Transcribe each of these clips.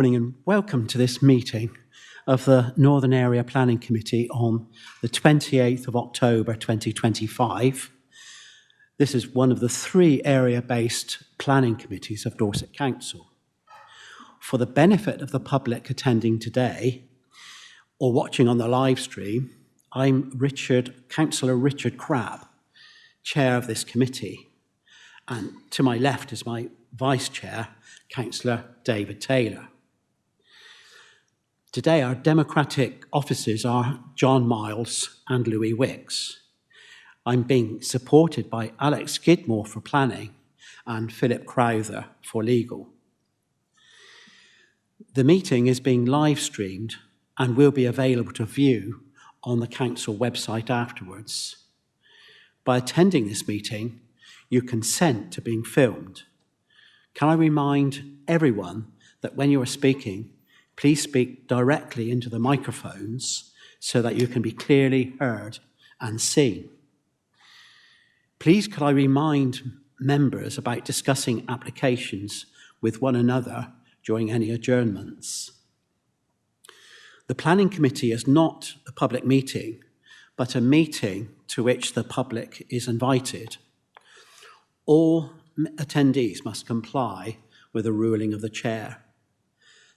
Morning and welcome to this meeting of the Northern Area Planning Committee on the 28th of October 2025. This is one of the three area-based planning committees of Dorset Council. For the benefit of the public attending today or watching on the live stream, I'm Councillor Richard Crabb, Chair of this committee, and to my left is my Vice Chair, Councillor David Taylor. Today, our democratic officers are John Miles and Louis Wicks. I'm being supported by Alex Skidmore for planning and Philip Crowther for legal. The meeting is being live streamed and will be available to view on the council website afterwards. By attending this meeting, you consent to being filmed. Can I remind everyone that when you are speaking, please speak directly into the microphones so that you can be clearly heard and seen. Please could I remind members about discussing applications with one another during any adjournments. The Planning Committee is not a public meeting, but a meeting to which the public is invited. All attendees must comply with the ruling of the chair.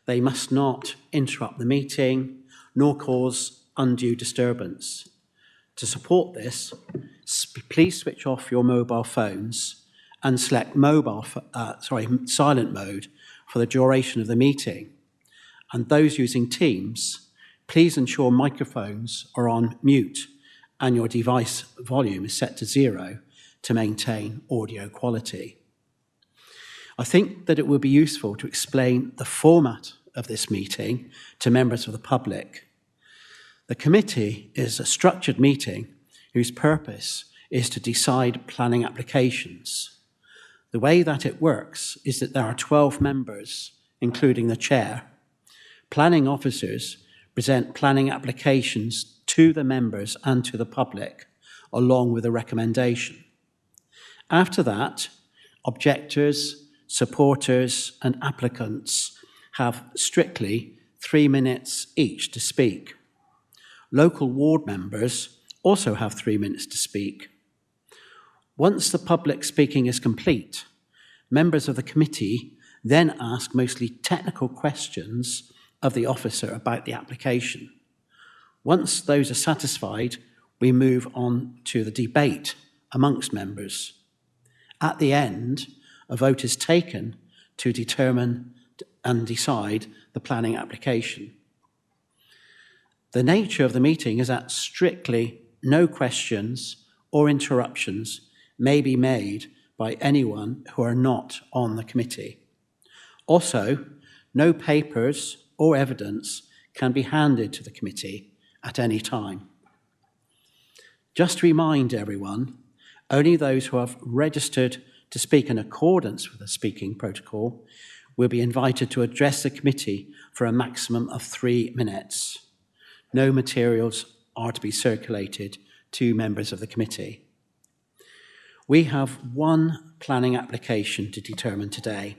They must not interrupt the meeting nor cause undue disturbance. To support this, please switch off your mobile phones and select silent mode for the duration of the meeting. And those using Teams, please ensure microphones are on mute and your device volume is set to 0 to maintain audio quality. I think that it will be useful to explain the format of this meeting to members of the public. The committee is a structured meeting whose purpose is to decide planning applications. The way that it works is that there are 12 members, including the chair. Planning officers present planning applications to the members and to the public, along with a recommendation. After that, objectors, supporters and applicants have strictly 3 minutes each to speak. Local ward members also have 3 minutes to speak. Once the public speaking is complete, members of the committee then ask mostly technical questions of the officer about the application. Once those are satisfied, we move on to the debate amongst members. At the end, a vote is taken to determine and decide the planning application. The nature of the meeting is that strictly no questions or interruptions may be made by anyone who are not on the committee. Also, no papers or evidence can be handed to the committee at any time. Just to remind everyone, only those who have registered to speak in accordance with the speaking protocol will be invited to address the committee for a maximum of 3 minutes. No materials are to be circulated to members of the committee. We have one planning application to determine today.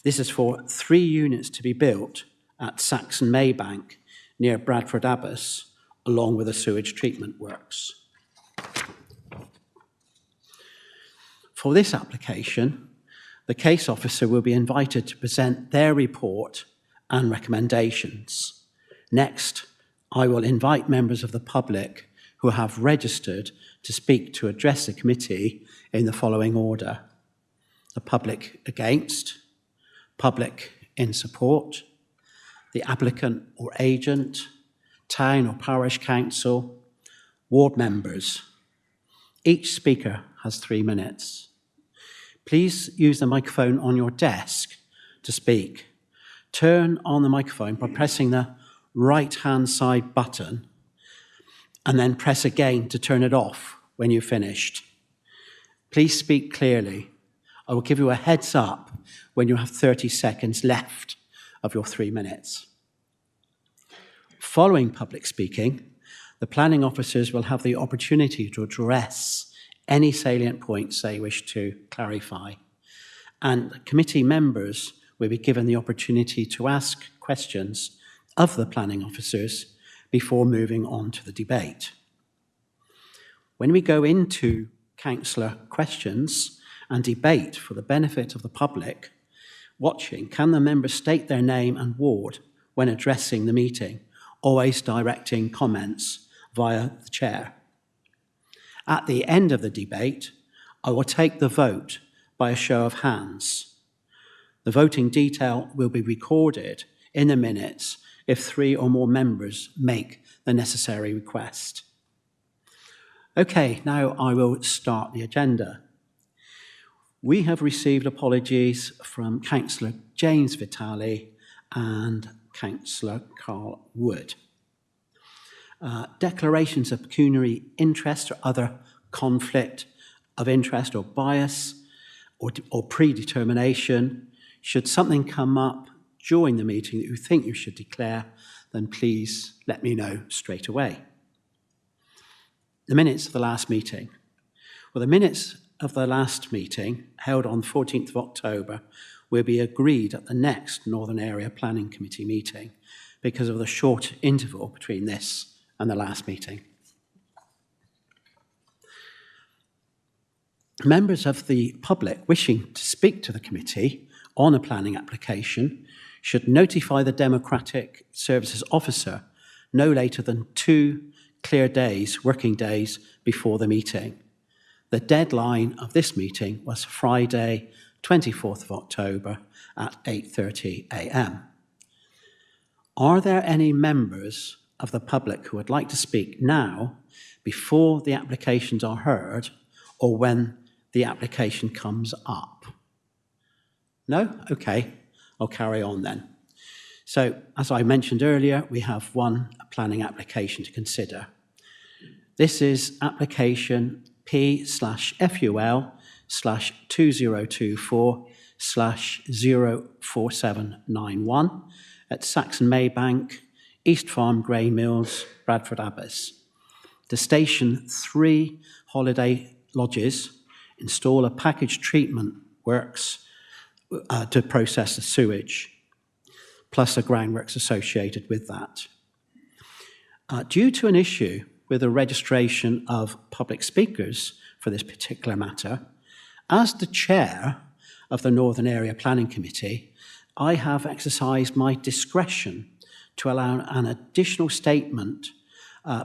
This is for 3 units to be built at Saxon Maybank near Bradford Abbas, along with the sewage treatment works. For this application, the case officer will be invited to present their report and recommendations. Next, I will invite members of the public who have registered to speak to address the committee in the following order: the public against, public in support, the applicant or agent, town or parish council, ward members. Each speaker has 3 minutes. Please use the microphone on your desk to speak. Turn on the microphone by pressing the right-hand side button and then press again to turn it off when you've finished. Please speak clearly. I will give you a heads up when you have 30 seconds left of your 3 minutes. Following public speaking, the planning officers will have the opportunity to address any salient points they wish to clarify, and committee members will be given the opportunity to ask questions of the planning officers before moving on to the debate. When we go into councillor questions and debate for the benefit of the public watching, can the members state their name and ward when addressing the meeting, always directing comments via the chair? At the end of the debate, I will take the vote by a show of hands. The voting detail will be recorded in the minutes if 3 or more members make the necessary request. Okay, now I will start the agenda. We have received apologies from Councillor James Vitale and Councillor Carl Wood. Declarations of pecuniary interest or other conflict of interest or bias or predetermination. Should something come up during the meeting that you think you should declare, then please let me know straight away. The minutes of the last meeting. Well, the minutes of the last meeting, held on 14th of October, will be agreed at the next Northern Area Planning Committee meeting because of the short interval between this and the last meeting. Members of the public wishing to speak to the committee on a planning application should notify the Democratic Services Officer no later than 2 clear days, working days, before the meeting. The deadline of this meeting was Friday, 24th of October at 8:30 a.m. Are there any members of the public who would like to speak now, before the applications are heard, or when the application comes up? No? Okay, I'll carry on then. So, as I mentioned earlier, we have one planning application to consider. This is application P/FUL/2024/04791 at Saxon Maybank, East Farm, Grey Mills, Bradford Abbas. The Station 3 holiday lodges install a package treatment works to process the sewage, plus the groundworks associated with that. Due to an issue with the registration of public speakers for this particular matter, as the chair of the Northern Area Planning Committee, I have exercised my discretion to allow an additional statement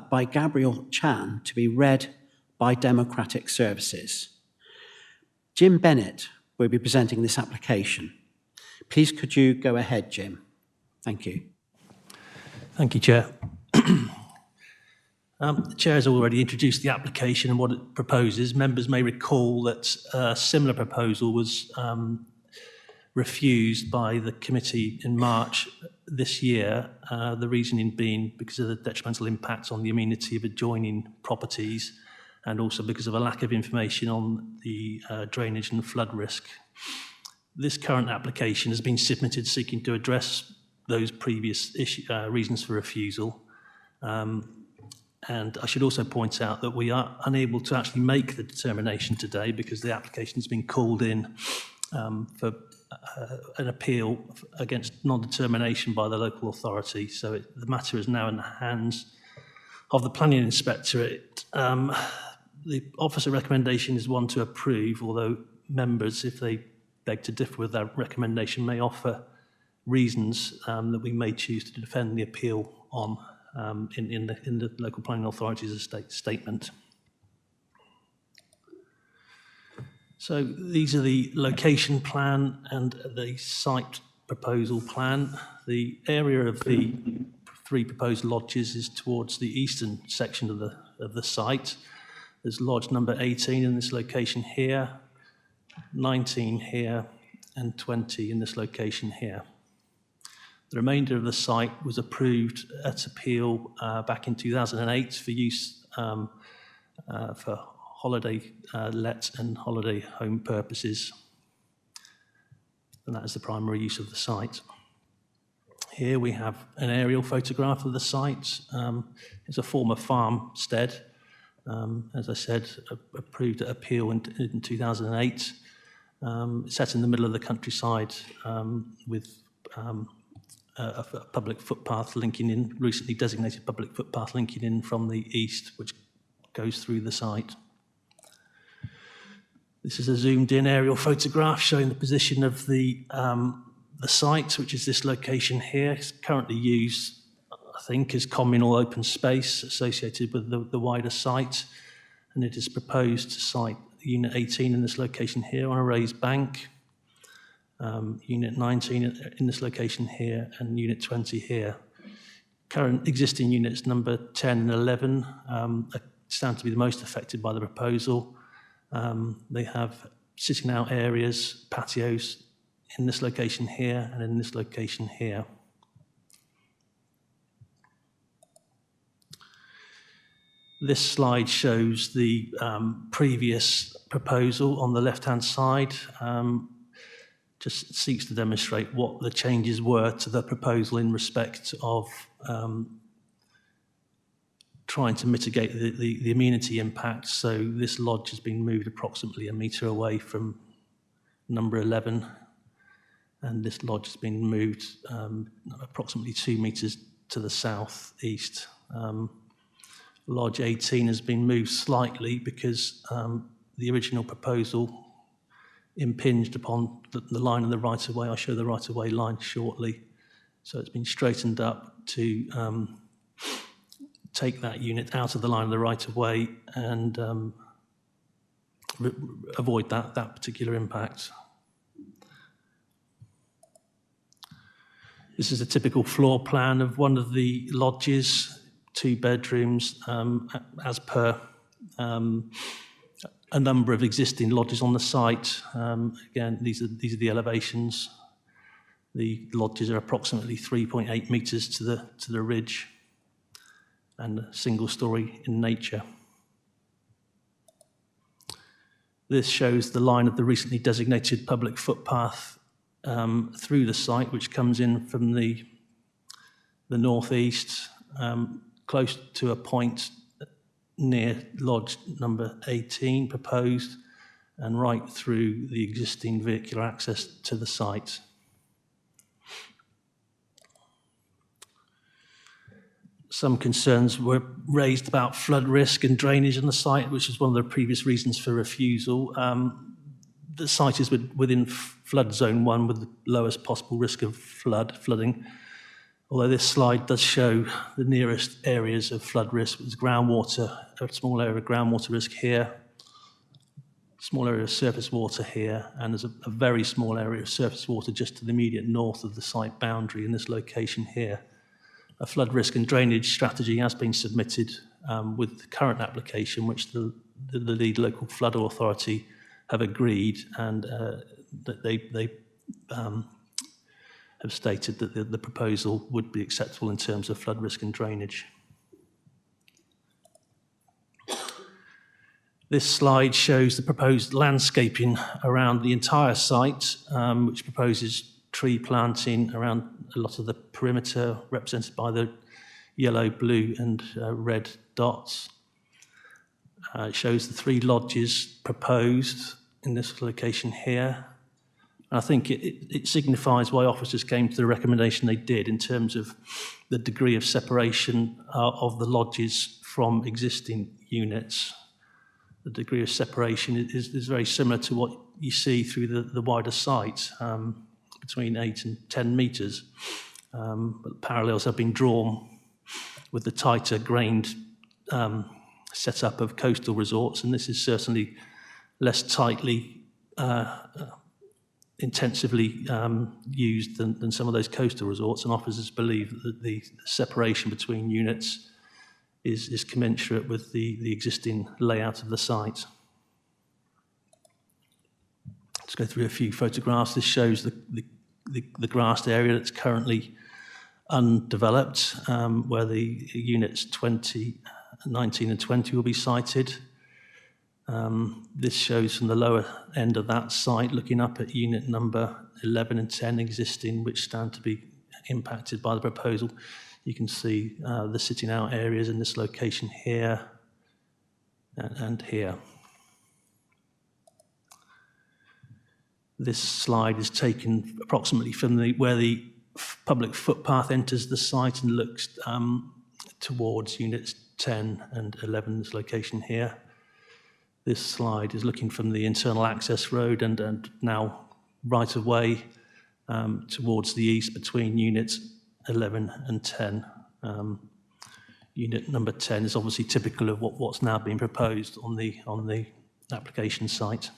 by Gabriel Chan to be read by Democratic Services. Jim Bennett will be presenting this application. Please could you go ahead, Jim? Thank you. Thank you, Chair. The Chair has already introduced the application and what it proposes. Members may recall that a similar proposal was refused by the committee in March this year, the reasoning being because of the detrimental impact on the amenity of adjoining properties and also because of a lack of information on the drainage and flood risk. This current application has been submitted seeking to address those previous reasons for refusal. And I should also point out that we are unable to actually make the determination today because the application has been called in for an appeal against non-determination by the local authority. So the matter is now in the hands of the Planning Inspectorate. The officer recommendation is one to approve, although members, if they beg to differ with that recommendation, may offer reasons that we may choose to defend the appeal on in the local planning authority's statement. So these are the location plan and the site proposal plan. The area of the 3 proposed lodges is towards the eastern section of the site. There's lodge number 18 in this location here, 19 here, and 20 in this location here. The remainder of the site was approved at appeal back in 2008 for use for holiday let and holiday home purposes. And that is the primary use of the site. Here we have an aerial photograph of the site. It's a former farmstead, as I said, approved at appeal in 2008. It's set in the middle of the countryside with a public footpath linking in, recently designated public footpath linking in from the east, which goes through the site. This is a zoomed-in aerial photograph showing the position of the site, which is this location here. It's currently used, I think, as communal open space associated with the wider site, and it is proposed to site Unit 18 in this location here on a raised bank, Unit 19 in this location here, and Unit 20 here. Current existing units number 10 and 11 stand to be the most affected by the proposal. They have sitting out areas, patios in this location here and in this location here. This slide shows the previous proposal on the left-hand side. Just seeks to demonstrate what the changes were to the proposal in respect of trying to mitigate the amenity impact. So this lodge has been moved approximately 1 metre away from number 11, and this lodge has been moved approximately 2 metres to the south-east. Lodge 18 has been moved slightly because the original proposal impinged upon the line of the right-of-way. I'll show the right-of-way line shortly. So it's been straightened up to take that unit out of the line of the right-of-way and avoid that particular impact. This is a typical floor plan of one of the lodges, 2 bedrooms, as per a number of existing lodges on the site. Again, these are the elevations. The lodges are approximately 3.8 metres to the ridge and a single story in nature. This shows the line of the recently designated public footpath through the site, which comes in from the northeast, close to a point near lodge number 18 proposed, and right through the existing vehicular access to the site. Some concerns were raised about flood risk and drainage on the site, which was one of the previous reasons for refusal. The site is within flood zone 1 with the lowest possible risk of flooding. Although this slide does show the nearest areas of flood risk, there's groundwater, a small area of groundwater risk here, small area of surface water here, and there's a very small area of surface water just to the immediate north of the site boundary in this location here. A flood risk and drainage strategy has been submitted with the current application, which the lead local flood authority have agreed, and that they have stated that the proposal would be acceptable in terms of flood risk and drainage. This slide shows the proposed landscaping around the entire site, which proposes tree planting around a lot of the perimeter, represented by the yellow, blue, and red dots. It shows the 3 lodges proposed in this location here. And I think it signifies why officers came to the recommendation they did in terms of the degree of separation of the lodges from existing units. The degree of separation is very similar to what you see through the wider site, between 8 and 10 metres. But parallels have been drawn with the tighter grained setup of coastal resorts, and this is certainly less tightly intensively used than some of those coastal resorts, and officers believe that the separation between units is commensurate with the existing layout of the site. Let's go through a few photographs. This shows the grassed area that's currently undeveloped, where the units 19 and 20 will be sited. This shows from the lower end of that site, looking up at unit number 11 and 10 existing, which stand to be impacted by the proposal. You can see the sitting out areas in this location here and here. This slide is taken approximately from where the public footpath enters the site and looks towards units 10 and 11's location here. This slide is looking from the internal access road and now right of way towards the east between units 11 and 10. Unit number 10 is obviously typical of what's now being proposed on the application site.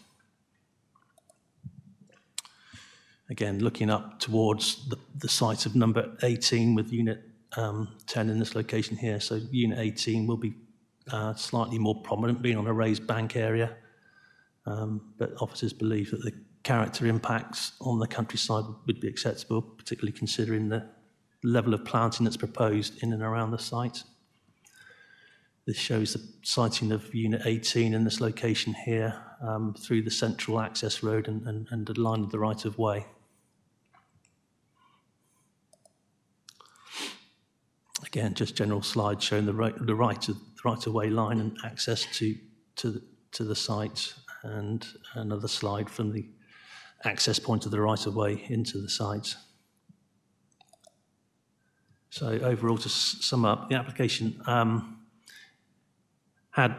Again, looking up towards the site of number 18 with unit 10 in this location here. So unit 18 will be slightly more prominent, being on a raised bank area. But officers believe that the character impacts on the countryside would be acceptable, particularly considering the level of planting that's proposed in and around the site. This shows the siting of unit 18 in this location here through the central access road and the line of the right of way. Again, just general slide showing the right of way line and access to the site, and another slide from the access point of the right of way into the site. So overall, to sum up, the application had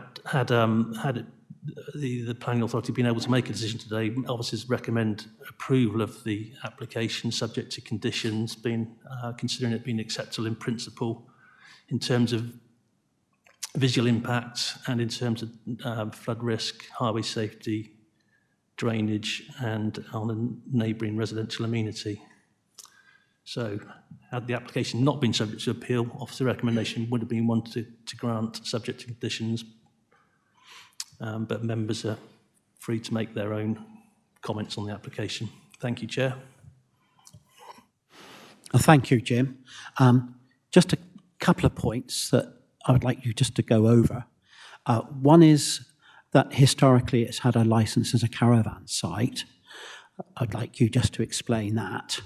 the planning authority been able to make a decision today, officers recommend approval of the application subject to conditions, considering it being acceptable in principle in terms of visual impact and in terms of flood risk, highway safety, drainage, and on a neighbouring residential amenity. So, had the application not been subject to appeal, officer recommendation would have been one to grant subject to conditions, but members are free to make their own comments on the application. Thank you, Chair. Thank you, Jim. Just a couple of points that I would like you just to go over. One is that historically it's had a licence as a caravan site. I'd like you just to explain that.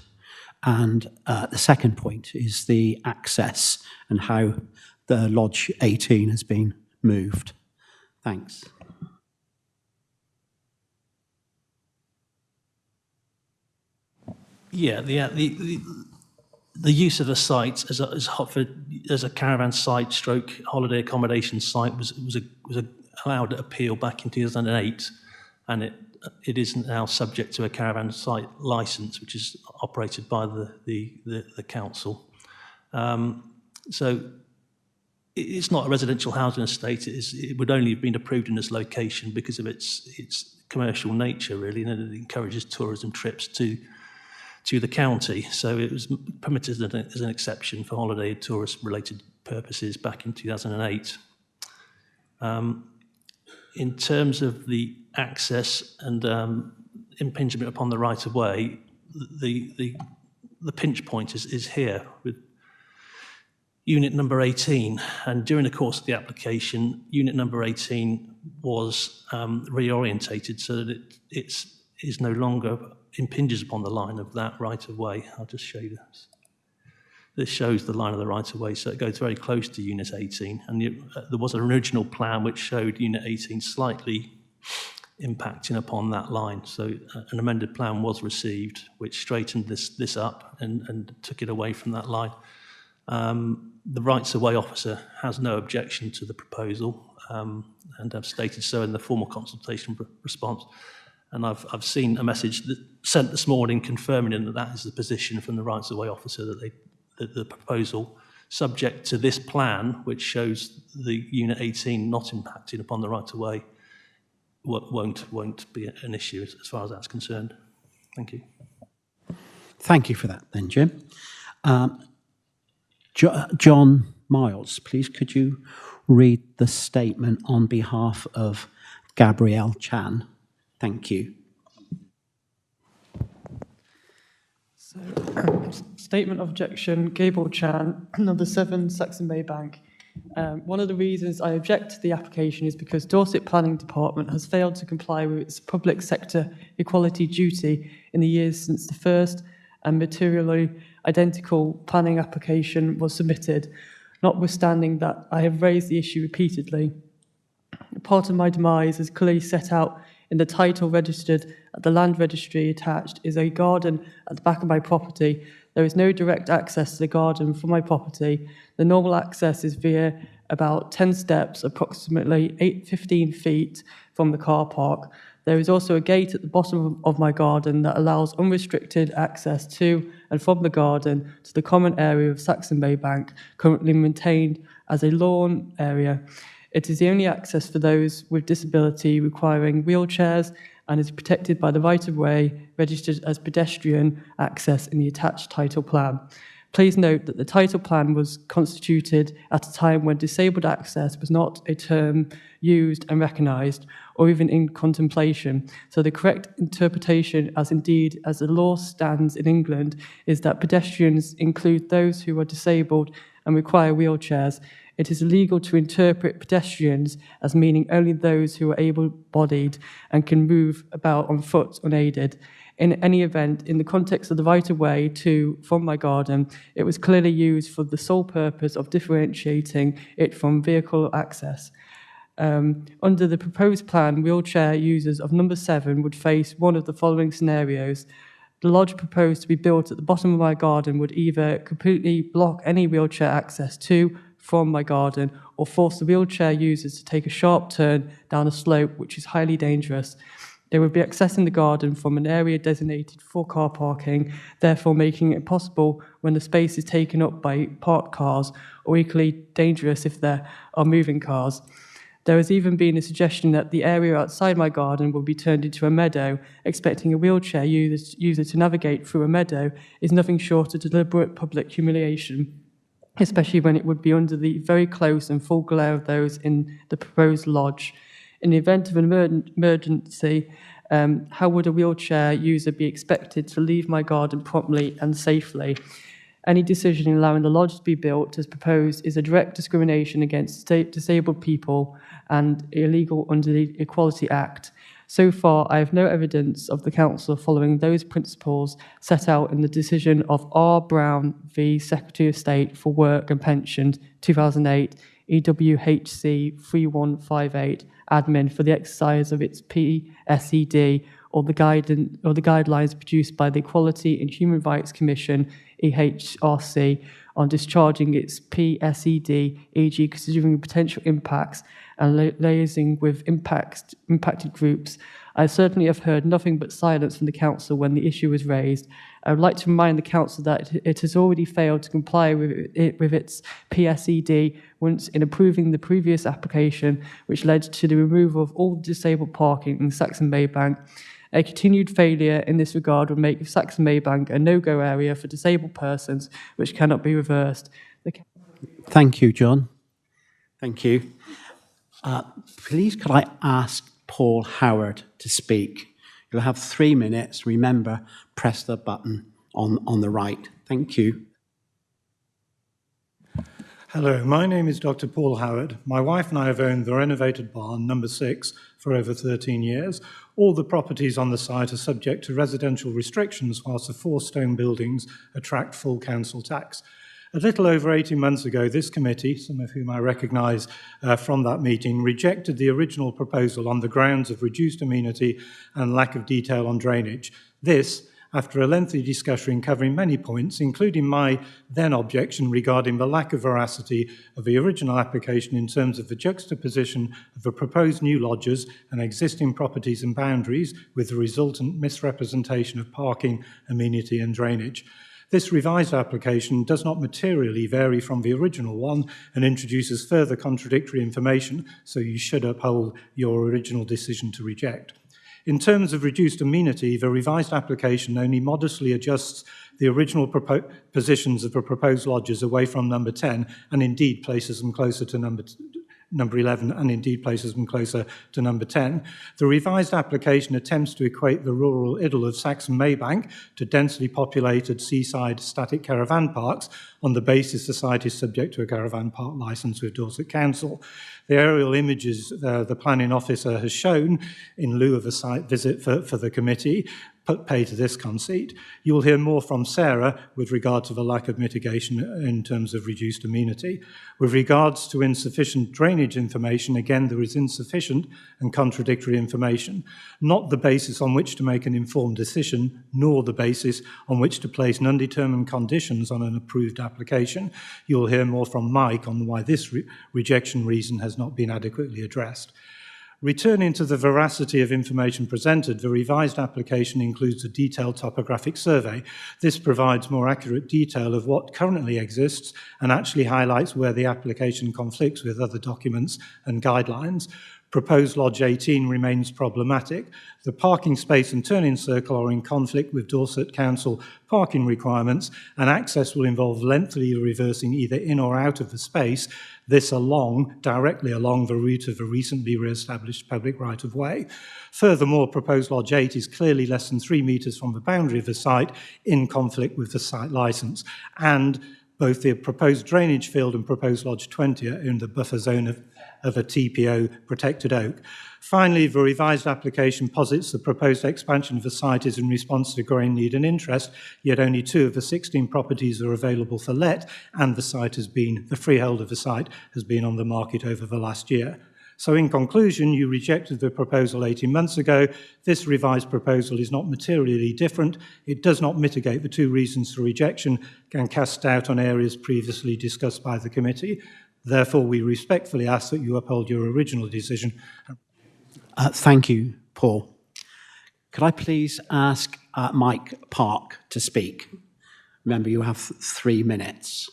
And the second point is the access and how the Lodge 18 has been moved. Thanks. Yeah, the use of the site as a caravan site stroke holiday accommodation site was allowed at appeal back in 2008, and it is now subject to a caravan site licence, which is operated by the council. So it's not a residential housing estate. It would only have been approved in this location because of its commercial nature, really, and it encourages tourism trips to the county. So it was permitted as an exception for holiday and tourist-related purposes back in 2008. In terms of the access and impingement upon the right-of-way, the pinch point is here with unit number 18. And during the course of the application, unit number 18 was reorientated so that it is no longer impinges upon the line of that right-of-way. I'll just show you this. This shows the line of the right-of-way, so it goes very close to Unit 18. And there was an original plan which showed Unit 18 slightly impacting upon that line. So an amended plan was received, which straightened this up and took it away from that line. The rights-of-way officer has no objection to the proposal and have stated so in the formal consultation response. And I've seen a message sent this morning confirming that is the position from the rights-of-way officer, that the proposal, subject to this plan, which shows the Unit 18 not impacting upon the right-of-way, won't be an issue as far as that's concerned. Thank you. Thank you for that then, Jim. John Miles, please, could you read the statement on behalf of Gabrielle Chan? Thank you. So, statement of objection, Gabriel Chan, number 7, Saxon Bay Bank. One of the reasons I object to the application is because Dorset Planning Department has failed to comply with its public sector equality duty in the years since the first and materially identical planning application was submitted, notwithstanding that I have raised the issue repeatedly. Part of my demise is clearly set out in the title registered at the land registry attached is a garden at the back of my property. There is no direct access to the garden from my property. The normal access is via about 10 steps, approximately 15 feet from the car park. There is also a gate at the bottom of my garden that allows unrestricted access to and from the garden to the common area of Saxon Bay Bank, currently maintained as a lawn area. It is the only access for those with disability requiring wheelchairs and is protected by the right-of-way registered as pedestrian access in the attached title plan. Please note that the title plan was constituted at a time when disabled access was not a term used and recognised, or even in contemplation. So the correct interpretation, as indeed as the law stands in England, is that pedestrians include those who are disabled and require wheelchairs. It is illegal to interpret pedestrians as meaning only those who are able-bodied and can move about on foot unaided. In any event, in the context of the right-of-way from my garden, it was clearly used for the sole purpose of differentiating it from vehicle access. Under the proposed plan, wheelchair users of number 7 would face one of the following scenarios. The lodge proposed to be built at the bottom of my garden would either completely block any wheelchair access from my garden, or force the wheelchair users to take a sharp turn down a slope, which is highly dangerous. They would be accessing the garden from an area designated for car parking, therefore making it impossible when the space is taken up by parked cars, or equally dangerous if there are moving cars. There has even been a suggestion that the area outside my garden will be turned into a meadow. Expecting a wheelchair user to navigate through a meadow is nothing short of deliberate public humiliation, especially when it would be under the very close and full glare of those in the proposed lodge. In the event of an emergency, how would a wheelchair user be expected to leave my garden promptly and safely? Any decision in allowing the lodge to be built as proposed is a direct discrimination against disabled people and illegal under the Equality Act. So far, I have no evidence of the Council following those principles set out in the decision of R. Brown v. Secretary of State for Work and Pensions, 2008, EWHC 3158, admin for the exercise of its PSED or the guidelines produced by the Equality and Human Rights Commission, EHRC, on discharging its PSED, e.g. considering potential impacts and liaising with impacted groups. I certainly have heard nothing but silence from the Council when the issue was raised. I would like to remind the Council that it has already failed to comply with its PSED once in approving the previous application, which led to the removal of all disabled parking in Saxon Bay Bank. A continued failure in this regard would make Saxon Bay Bank a no-go area for disabled persons, which cannot be reversed. Thank you, John. Thank you. Please, could I ask Paul Howard to speak? You'll have 3 minutes. Remember, press the button on the right. Thank you. Hello, my name is Dr. Paul Howard. My wife and I have owned the renovated barn, number 6, for over 13 years. All the properties on the site are subject to residential restrictions, whilst the 4 stone buildings attract full council tax. A little over 18 months ago, this committee, some of whom I recognise from that meeting, rejected the original proposal on the grounds of reduced amenity and lack of detail on drainage. This, after a lengthy discussion covering many points, including my then objection regarding the lack of veracity of the original application in terms of the juxtaposition of the proposed new lodges and existing properties and boundaries with the resultant misrepresentation of parking, amenity and drainage. This revised application does not materially vary from the original one and introduces further contradictory information, so you should uphold your original decision to reject. In terms of reduced amenity, the revised application only modestly adjusts the original positions of the proposed lodges away from number 10 and indeed places them closer to number 11 and indeed places them closer to number 10. The revised application attempts to equate the rural idyll of Saxon Maybank to densely populated seaside static caravan parks on the basis the site is subject to a caravan park licence with Dorset Council. The aerial images the planning officer has shown in lieu of a site visit for the committee pay to this conceit. You will hear more from Sarah with regard to the lack of mitigation in terms of reduced amenity. With regards to insufficient drainage information, again, there is insufficient and contradictory information, not the basis on which to make an informed decision, nor the basis on which to place an undetermined conditions on an approved application. You'll hear more from Mike on why this rejection reason has not been adequately addressed. Returning to the veracity of information presented, the revised application includes a detailed topographic survey. This provides more accurate detail of what currently exists and actually highlights where the application conflicts with other documents and guidelines. Proposed Lodge 18 remains problematic. The parking space and turning circle are in conflict with Dorset Council parking requirements, and access will involve lengthily reversing either in or out of the space, this directly along the route of a recently re-established public right-of-way. Furthermore, proposed Lodge 8 is clearly less than 3 metres from the boundary of the site, in conflict with the site licence, and both the proposed drainage field and proposed Lodge 20 are in the buffer zone of a TPO protected oak. Finally, the revised application posits the proposed expansion of the site is in response to growing need and interest, yet only 2 of the 16 properties are available for let, and the freehold of the site has been on the market over the last year. So in conclusion, you rejected the proposal 18 months ago. This revised proposal is not materially different. It does not mitigate the 2 reasons for rejection and cast doubt on areas previously discussed by the committee. Therefore, we respectfully ask that you uphold your original decision. Thank you, Paul. Could I please ask Mike Park to speak? Remember, you have 3 minutes.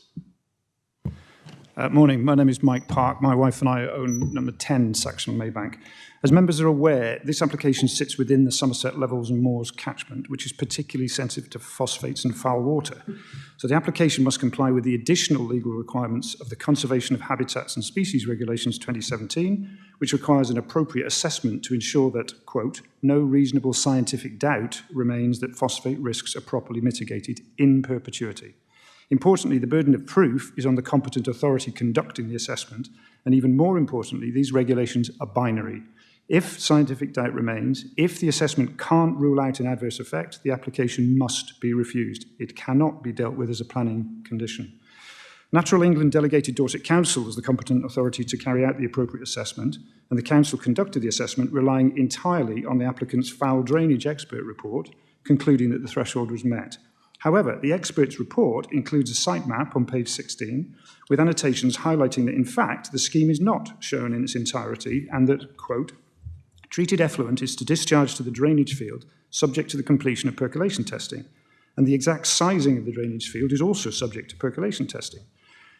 Morning, my name is Mike Park. My wife and I own number 10 Saxon Maybank. As members are aware, this application sits within the Somerset Levels and Moors catchment, which is particularly sensitive to phosphates and foul water. So the application must comply with the additional legal requirements of the Conservation of Habitats and Species Regulations 2017, which requires an appropriate assessment to ensure that, quote, no reasonable scientific doubt remains that phosphate risks are properly mitigated in perpetuity. Importantly, the burden of proof is on the competent authority conducting the assessment, and even more importantly, these regulations are binary. If scientific doubt remains, if the assessment can't rule out an adverse effect, the application must be refused. It cannot be dealt with as a planning condition. Natural England delegated Dorset Council as the competent authority to carry out the appropriate assessment, and the Council conducted the assessment relying entirely on the applicant's foul drainage expert report, concluding that the threshold was met. However, the expert's report includes a site map on page 16 with annotations highlighting that, in fact, the scheme is not shown in its entirety and that, quote, treated effluent is to discharge to the drainage field subject to the completion of percolation testing, and the exact sizing of the drainage field is also subject to percolation testing.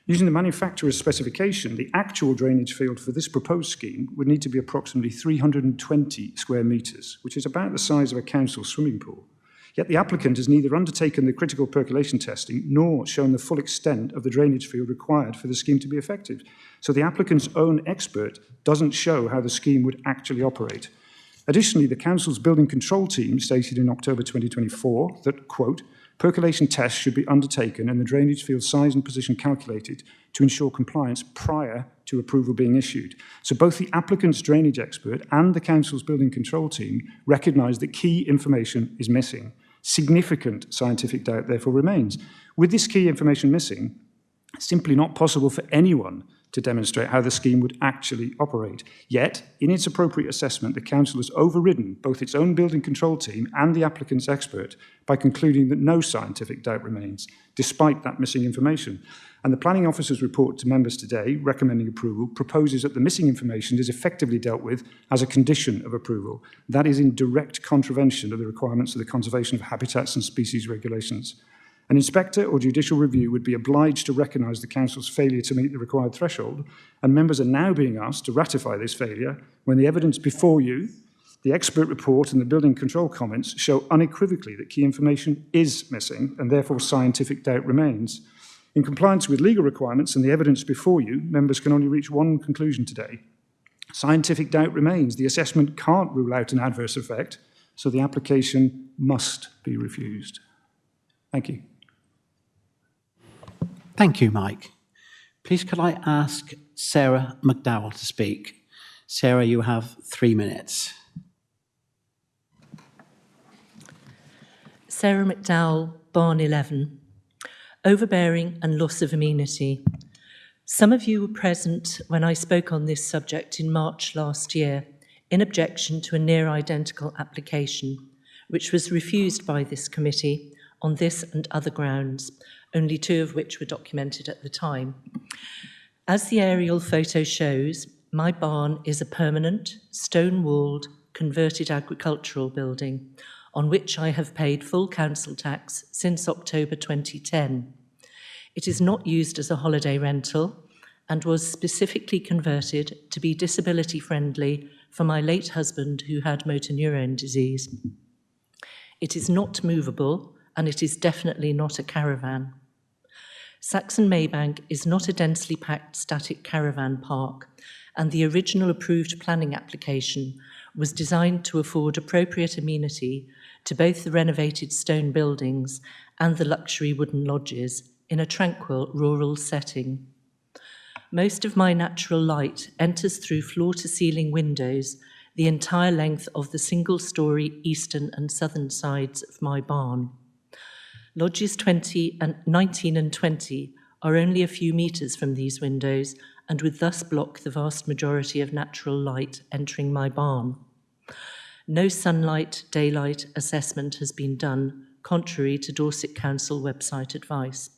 Using the manufacturer's specification, the actual drainage field for this proposed scheme would need to be approximately 320 square metres, which is about the size of a council swimming pool. Yet the applicant has neither undertaken the critical percolation testing nor shown the full extent of the drainage field required for the scheme to be effective. So the applicant's own expert doesn't show how the scheme would actually operate. Additionally, the Council's building control team stated in October 2024 that, quote, percolation tests should be undertaken and the drainage field size and position calculated to ensure compliance prior to approval being issued. So both the applicant's drainage expert and the Council's building control team recognise that key information is missing. Significant scientific doubt therefore remains. With this key information missing, it's simply not possible for anyone to demonstrate how the scheme would actually operate. Yet, in its appropriate assessment, the Council has overridden both its own building control team and the applicant's expert by concluding that no scientific doubt remains, despite that missing information. And the Planning Officer's report to members today, recommending approval, proposes that the missing information is effectively dealt with as a condition of approval. That is in direct contravention of the requirements of the Conservation of Habitats and Species Regulations. An inspector or judicial review would be obliged to recognise the Council's failure to meet the required threshold, and members are now being asked to ratify this failure when the evidence before you, the expert report and the building control comments show unequivocally that key information is missing and therefore scientific doubt remains. In compliance with legal requirements and the evidence before you, members can only reach one conclusion today. Scientific doubt remains. The assessment can't rule out an adverse effect, so the application must be refused. Thank you. Thank you, Mike. Please could I ask Sarah McDowell to speak? Sarah, you have 3 minutes. Sarah McDowell, Barn 11. Overbearing and loss of amenity. Some of you were present when I spoke on this subject in March last year in objection to a near-identical application, which was refused by this committee on this and other grounds, only 2 of which were documented at the time. As the aerial photo shows, my barn is a permanent, stone-walled, converted agricultural building on which I have paid full council tax since October 2010. It is not used as a holiday rental and was specifically converted to be disability-friendly for my late husband who had motor neurone disease. It is not movable, and it is definitely not a caravan. Saxon Maybank is not a densely packed static caravan park, and the original approved planning application was designed to afford appropriate amenity to both the renovated stone buildings and the luxury wooden lodges in a tranquil rural setting. Most of my natural light enters through floor-to-ceiling windows the entire length of the single-storey eastern and southern sides of my barn. Lodges 19 and 20 are only a few metres from these windows and would thus block the vast majority of natural light entering my barn. No sunlight, daylight assessment has been done, contrary to Dorset Council website advice.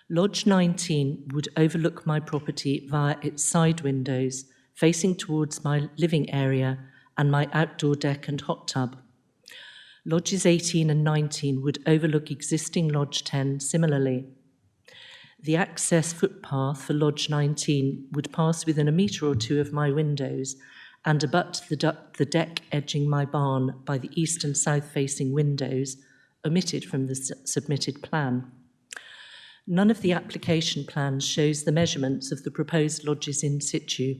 Lodge 19 would overlook my property via its side windows, facing towards my living area and my outdoor deck and hot tub. Lodges 18 and 19 would overlook existing Lodge 10 similarly. The access footpath for Lodge 19 would pass within a metre or 2 of my windows and abut the deck edging my barn by the east and south-facing windows, omitted from the submitted plan. None of the application plans shows the measurements of the proposed lodges in situ,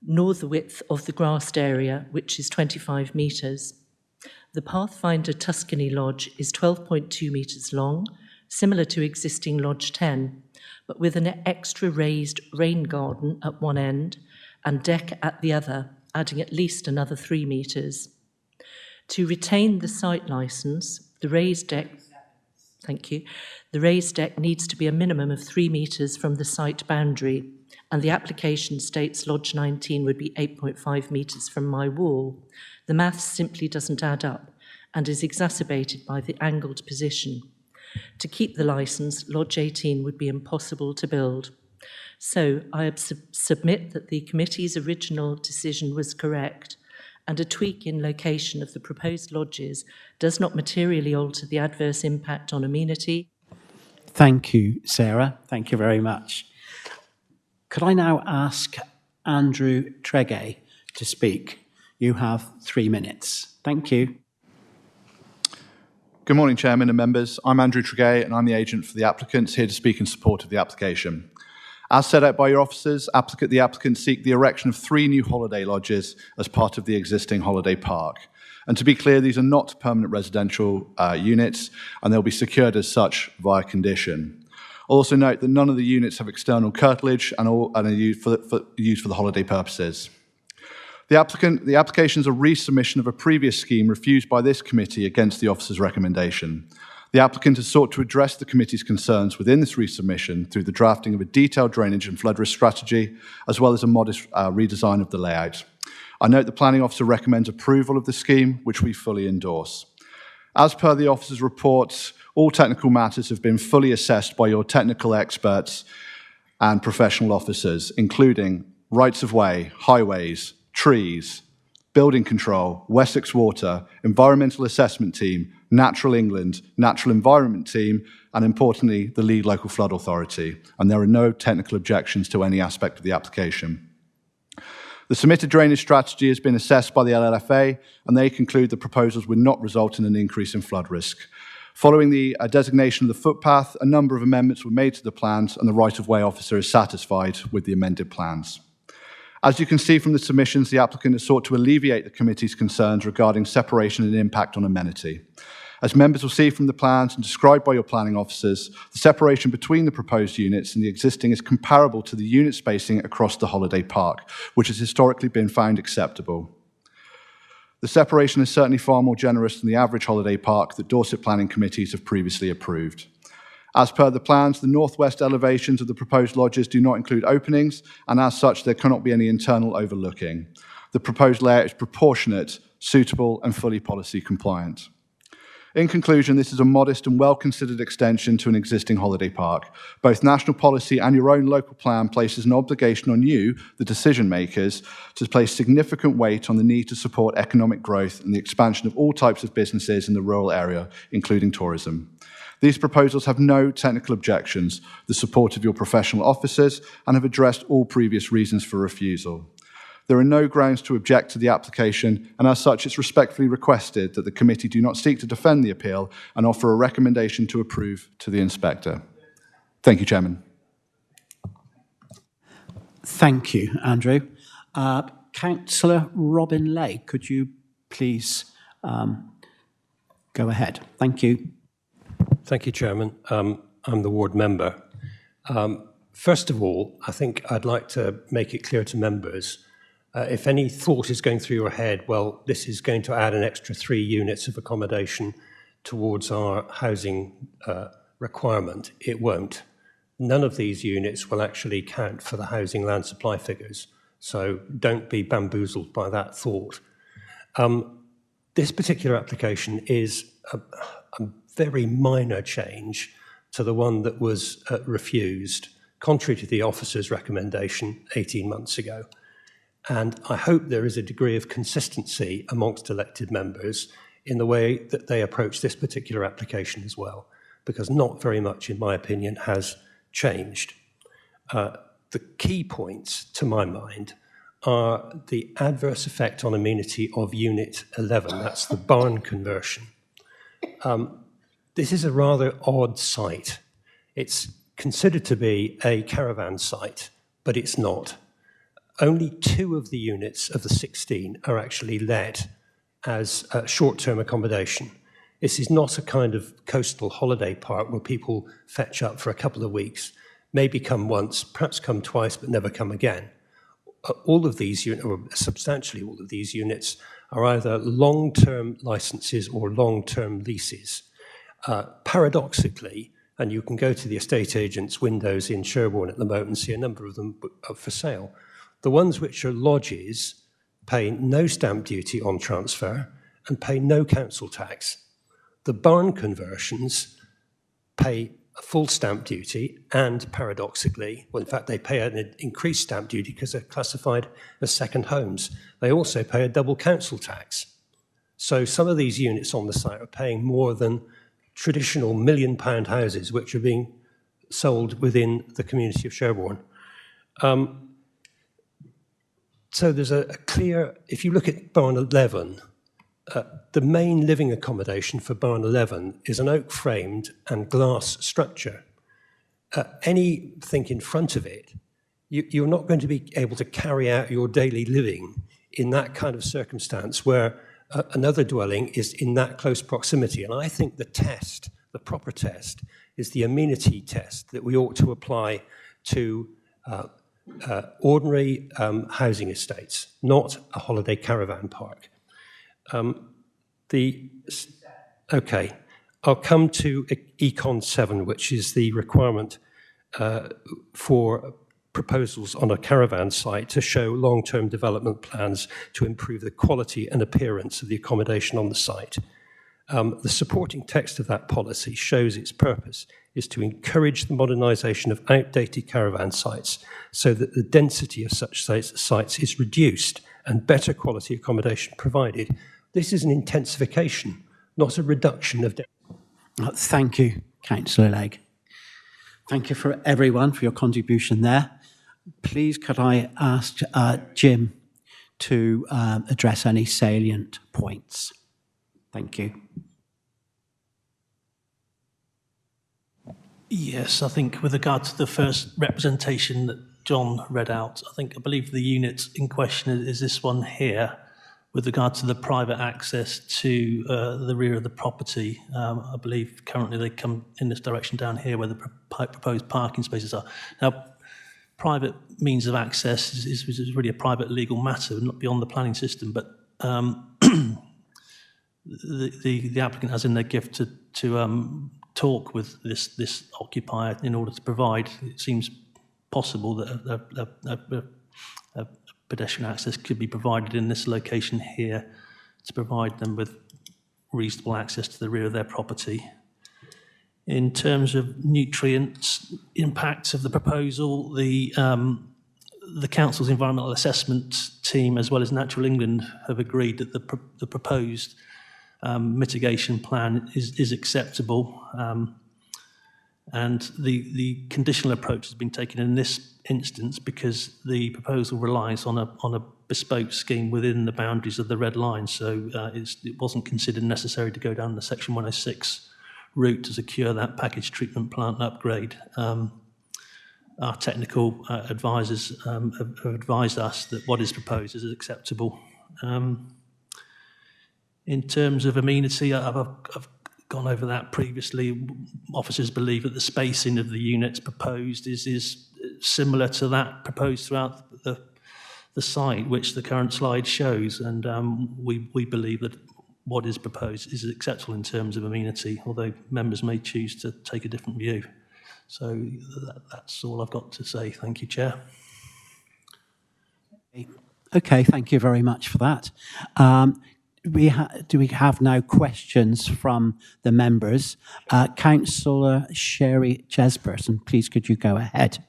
nor the width of the grassed area, which is 25 metres. The Pathfinder Tuscany Lodge is 12.2 metres long, similar to existing Lodge 10, but with an extra raised rain garden at one end and deck at the other, adding at least another 3 metres. To retain the site licence, the raised deck needs to be a minimum of 3 metres from the site boundary, and the application states Lodge 19 would be 8.5 metres from my wall. The maths simply doesn't add up and is exacerbated by the angled position. To keep the licence, Lodge 18 would be impossible to build. So I submit that the committee's original decision was correct, and a tweak in location of the proposed lodges does not materially alter the adverse impact on amenity. Thank you, Sarah. Thank you very much. Could I now ask Andrew Tregay to speak? You have 3 minutes. Thank you. Good morning, Chairman and members. I'm Andrew Tregay, and I'm the agent for the applicants here to speak in support of the application. As set out by your officers, the applicants seek the erection of 3 new holiday lodges as part of the existing holiday park. And to be clear, these are not permanent residential units, and they'll be secured as such via condition. Also note that none of the units have external curtilage and are used for the holiday purposes. The application is a resubmission of a previous scheme refused by this committee against the officer's recommendation. The applicant has sought to address the committee's concerns within this resubmission through the drafting of a detailed drainage and flood risk strategy, as well as a modest redesign of the layout. I note the planning officer recommends approval of the scheme, which we fully endorse. As per the officer's reports, all technical matters have been fully assessed by your technical experts and professional officers, including rights of way, highways, trees, building control, Wessex Water, environmental assessment team, Natural England, natural environment team, and importantly, the lead local flood authority. And there are no technical objections to any aspect of the application. The submitted drainage strategy has been assessed by the LLFA, and they conclude the proposals would not result in an increase in flood risk. Following the designation of the footpath, a number of amendments were made to the plans, and the right-of-way officer is satisfied with the amended plans. As you can see from the submissions, the applicant has sought to alleviate the committee's concerns regarding separation and impact on amenity. As members will see from the plans and described by your planning officers, the separation between the proposed units and the existing is comparable to the unit spacing across the holiday park, which has historically been found acceptable. The separation is certainly far more generous than the average holiday park that Dorset planning committees have previously approved. As per the plans, the northwest elevations of the proposed lodges do not include openings, and as such, there cannot be any internal overlooking. The proposed layout is proportionate, suitable, and fully policy compliant. In conclusion, this is a modest and well-considered extension to an existing holiday park. Both national policy and your own local plan places an obligation on you, the decision makers, to place significant weight on the need to support economic growth and the expansion of all types of businesses in the rural area, including tourism. These proposals have no technical objections, the support of your professional officers, and have addressed all previous reasons for refusal. There are no grounds to object to the application, and as such, it's respectfully requested that the committee do not seek to defend the appeal and offer a recommendation to approve to the inspector. Thank you, Chairman. Thank you, Andrew. Councillor Robin Lay, could you please go ahead? Thank you. Thank you, Chairman. I'm the ward member. First of all, I think I'd like to make it clear to members, if any thought is going through your head, well, this is going to add an extra 3 units of accommodation towards our housing requirement, it won't. None of these units will actually count for the housing land supply figures, so don't be bamboozled by that thought. This particular application is a very minor change to the one that was refused, contrary to the officer's recommendation 18 months ago. And I hope there is a degree of consistency amongst elected members in the way that they approach this particular application as well, because not very much, in my opinion, has changed. The key points, to my mind, are the adverse effect on amenity of Unit 11, that's the barn conversion. This is a rather odd site. It's considered to be a caravan site, but it's not. Only 2 of the units of the 16 are actually let as short-term accommodation. This is not a kind of coastal holiday park where people fetch up for a couple of weeks, maybe come once, perhaps come twice, but never come again. All of these units, or substantially all of these units, are either long-term licenses or long-term leases. Paradoxically, and you can go to the estate agent's windows in Sherborne at the moment and see a number of them are for sale. The ones which are lodges pay no stamp duty on transfer and pay no council tax. The barn conversions pay a full stamp duty and, paradoxically, well, in fact, they pay an increased stamp duty because they're classified as second homes. They also pay a double council tax. So some of these units on the site are paying more than traditional £1 million houses, which are being sold within the community of Sherborne. So there's a clear, if you look at barn 11, the main living accommodation for barn 11 is an oak-framed and glass structure. Anything in front of it, you're not going to be able to carry out your daily living in that kind of circumstance where another dwelling is in that close proximity. And I think the test, the proper test, is the amenity test that we ought to apply to ordinary housing estates, not a holiday caravan park. Okay, I'll come to Econ 7, which is the requirement for proposals on a caravan site to show long-term development plans to improve the quality and appearance of the accommodation on the site. The supporting text of that policy shows its purpose is to encourage the modernisation of outdated caravan sites so that the density of such sites is reduced and better quality accommodation provided. This is an intensification, not a reduction of density. Thank you, Councillor Legg. Thank you for everyone for your contribution there. Please could I ask Jim to address any salient points? Thank you. Yes, I think with regard to the first representation that John read out, I believe the unit in question is this one here, with regard to the private access to the rear of the property. I believe currently they come in this direction down here where the proposed parking spaces are. Now, private means of access is really a private legal matter, not beyond the planning system, but the applicant has in their gift to talk with this occupier in order to provide. It seems possible that a pedestrian access could be provided in this location here to provide them with reasonable access to the rear of their property. In terms of nutrients impacts of the proposal, the council's environmental assessment team, as well as Natural England, have agreed that the proposed mitigation plan is acceptable, and the conditional approach has been taken in this instance because the proposal relies on a bespoke scheme within the boundaries of the red line, so it wasn't considered necessary to go down the Section 106 route to secure that packaged treatment plant upgrade. Our technical advisors have advised us that what is proposed is acceptable. In terms of amenity, I've gone over that previously. Officers believe that the spacing of the units proposed is similar to that proposed throughout the site, which the current slide shows, and we believe that what is proposed is acceptable in terms of amenity, although members may choose to take a different view. So that's all I've got to say. Thank you, Chair. Okay, thank you very much for that. Do we have now questions from the members? Councillor Sherry Jesperson, please could you go ahead?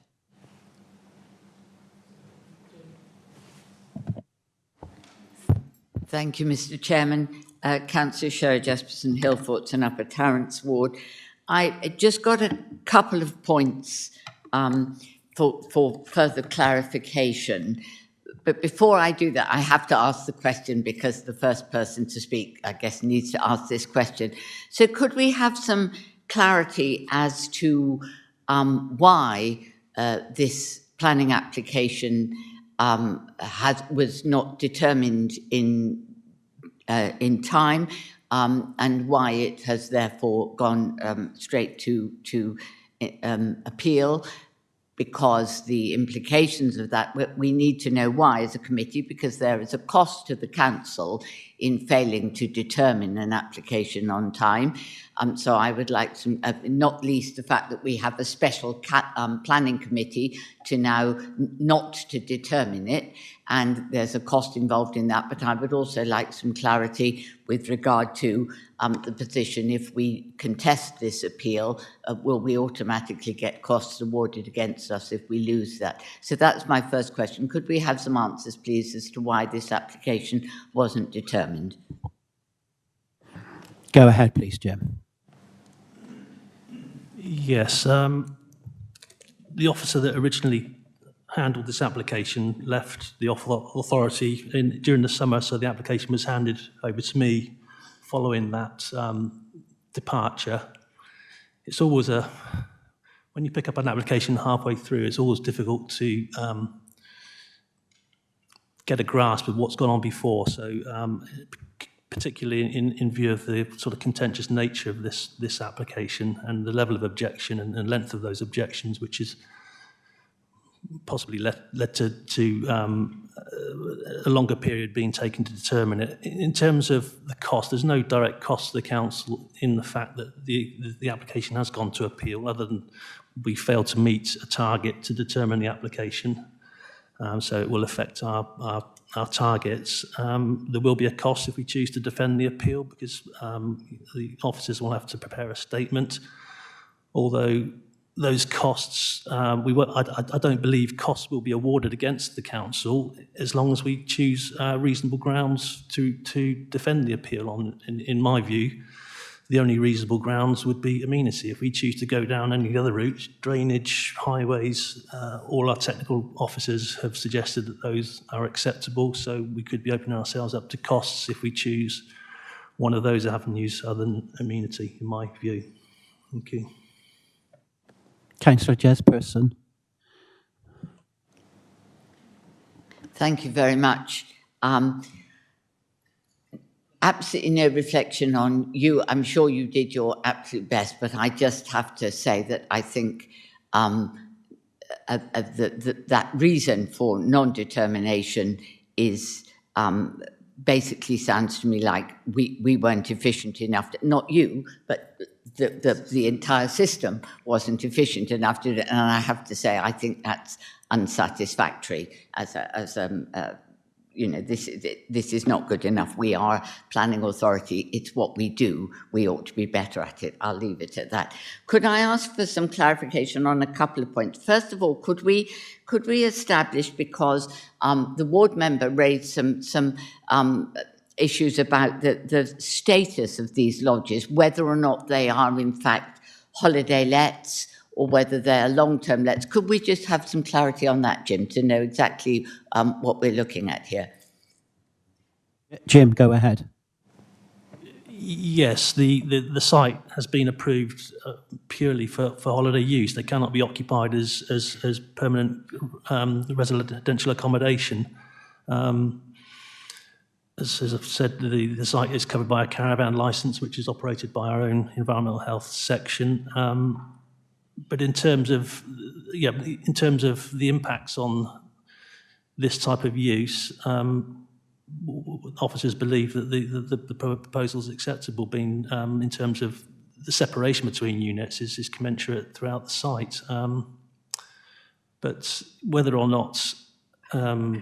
Thank you, Mr. Chairman. Councillor Sherry Jesperson, Hillforts and Upper Tarrants Ward. I just got a couple of points for further clarification. But before I do that, I have to ask the question because the first person to speak, I guess, needs to ask this question. So could we have some clarity as to why this planning application was not determined in time, and why it has therefore gone straight to appeal? Because the implications of that, we need to know why as a committee, because there is a cost to the council in failing to determine an application on time. So I would like some, not least the fact that we have a special planning committee to now not to determine it, and there's a cost involved in that, but I would also like some clarity with regard to the position if we contest this appeal, will we automatically get costs awarded against us if we lose that? So that's my first question. Could we have some answers, please, as to why this application wasn't determined? Go ahead, please, Jim. Yes, the officer that originally handled this application left the authority during the summer, so the application was handed over to me following that departure. It's always when you pick up an application halfway through, it's always difficult to get a grasp of what's gone on before. So particularly in view of the sort of contentious nature of this application and the level of objection and length of those objections, which is possibly led to a longer period being taken to determine it. In terms of the cost, there's no direct cost to the council in the fact that the application has gone to appeal, other than we failed to meet a target to determine the application. So it will affect our targets. There will be a cost if we choose to defend the appeal, because the officers will have to prepare a statement, although those costs, I don't believe costs will be awarded against the council as long as we choose reasonable grounds to defend the appeal on. In my view, the only reasonable grounds would be amenity. If we choose to go down any other routes, drainage, highways, all our technical officers have suggested that those are acceptable, so we could be opening ourselves up to costs if we choose one of those avenues other than amenity, in my view. Thank you. Councillor Jesperson. Thank you very much. Absolutely no reflection on you. I'm sure you did your absolute best, but I just have to say that I think that reason for non-determination is basically sounds to me like we weren't efficient enough, not you, but the entire system wasn't efficient enough to do it. And I have to say, I think that's unsatisfactory this is not good enough. We are planning authority. It's what we do. We ought to be better at it. I'll leave it at that. Could I ask for some clarification on a couple of points? First of all, could we establish, because the ward member raised some issues about the status of these lodges, whether or not they are in fact holiday lets or whether they're long-term lets. Could we just have some clarity on that, Jim, to know exactly what we're looking at here? Jim, go ahead. Yes, the site has been approved purely for holiday use. They cannot be occupied as permanent residential accommodation. As I've said, the site is covered by a caravan licence, which is operated by our own environmental health section. But in terms of the impacts on this type of use, officers believe that the proposal is acceptable, being in terms of the separation between units is commensurate throughout the site. But whether or not, the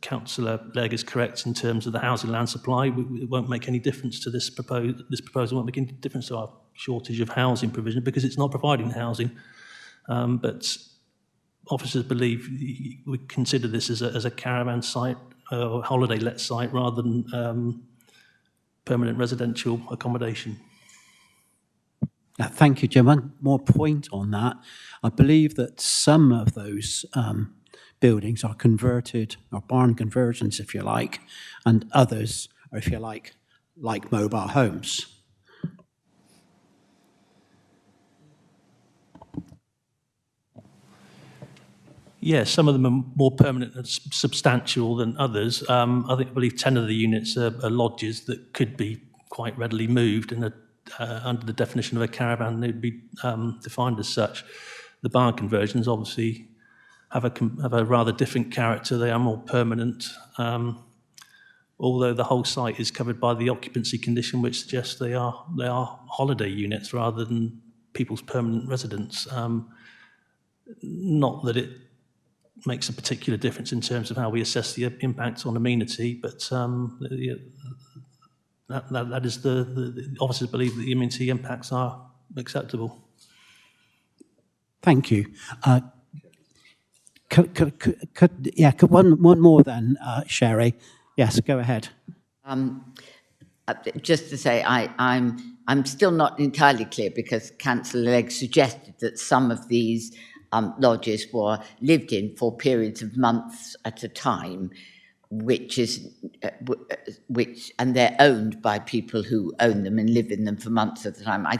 Councillor Legg is correct in terms of the housing land supply, it won't make any difference to this proposal. This proposal won't make any difference to our shortage of housing provision because it's not providing housing. But officers believe we consider this as a caravan site or holiday let site rather than permanent residential accommodation. Thank you, Jim. One more point on that. I believe that some of those buildings are converted, or barn conversions, if you like, and others are, if you like mobile homes. Yes, some of them are more permanent and substantial than others. I believe 10 of the units are lodges that could be quite readily moved, and under the definition of a caravan, they'd be defined as such. The barn conversions obviously have a rather different character. They are more permanent, although the whole site is covered by the occupancy condition, which suggests they are holiday units rather than people's permanent residence. Not that it makes a particular difference in terms of how we assess the impact on amenity, but that is the officers believe that the amenity impacts are acceptable. Thank you. Could one more then, Sherry? Yes, go ahead. Just to say, I'm still not entirely clear because Councillor Legg suggested that some of these lodges were lived in for periods of months at a time, and they're owned by people who own them and live in them for months at a time. I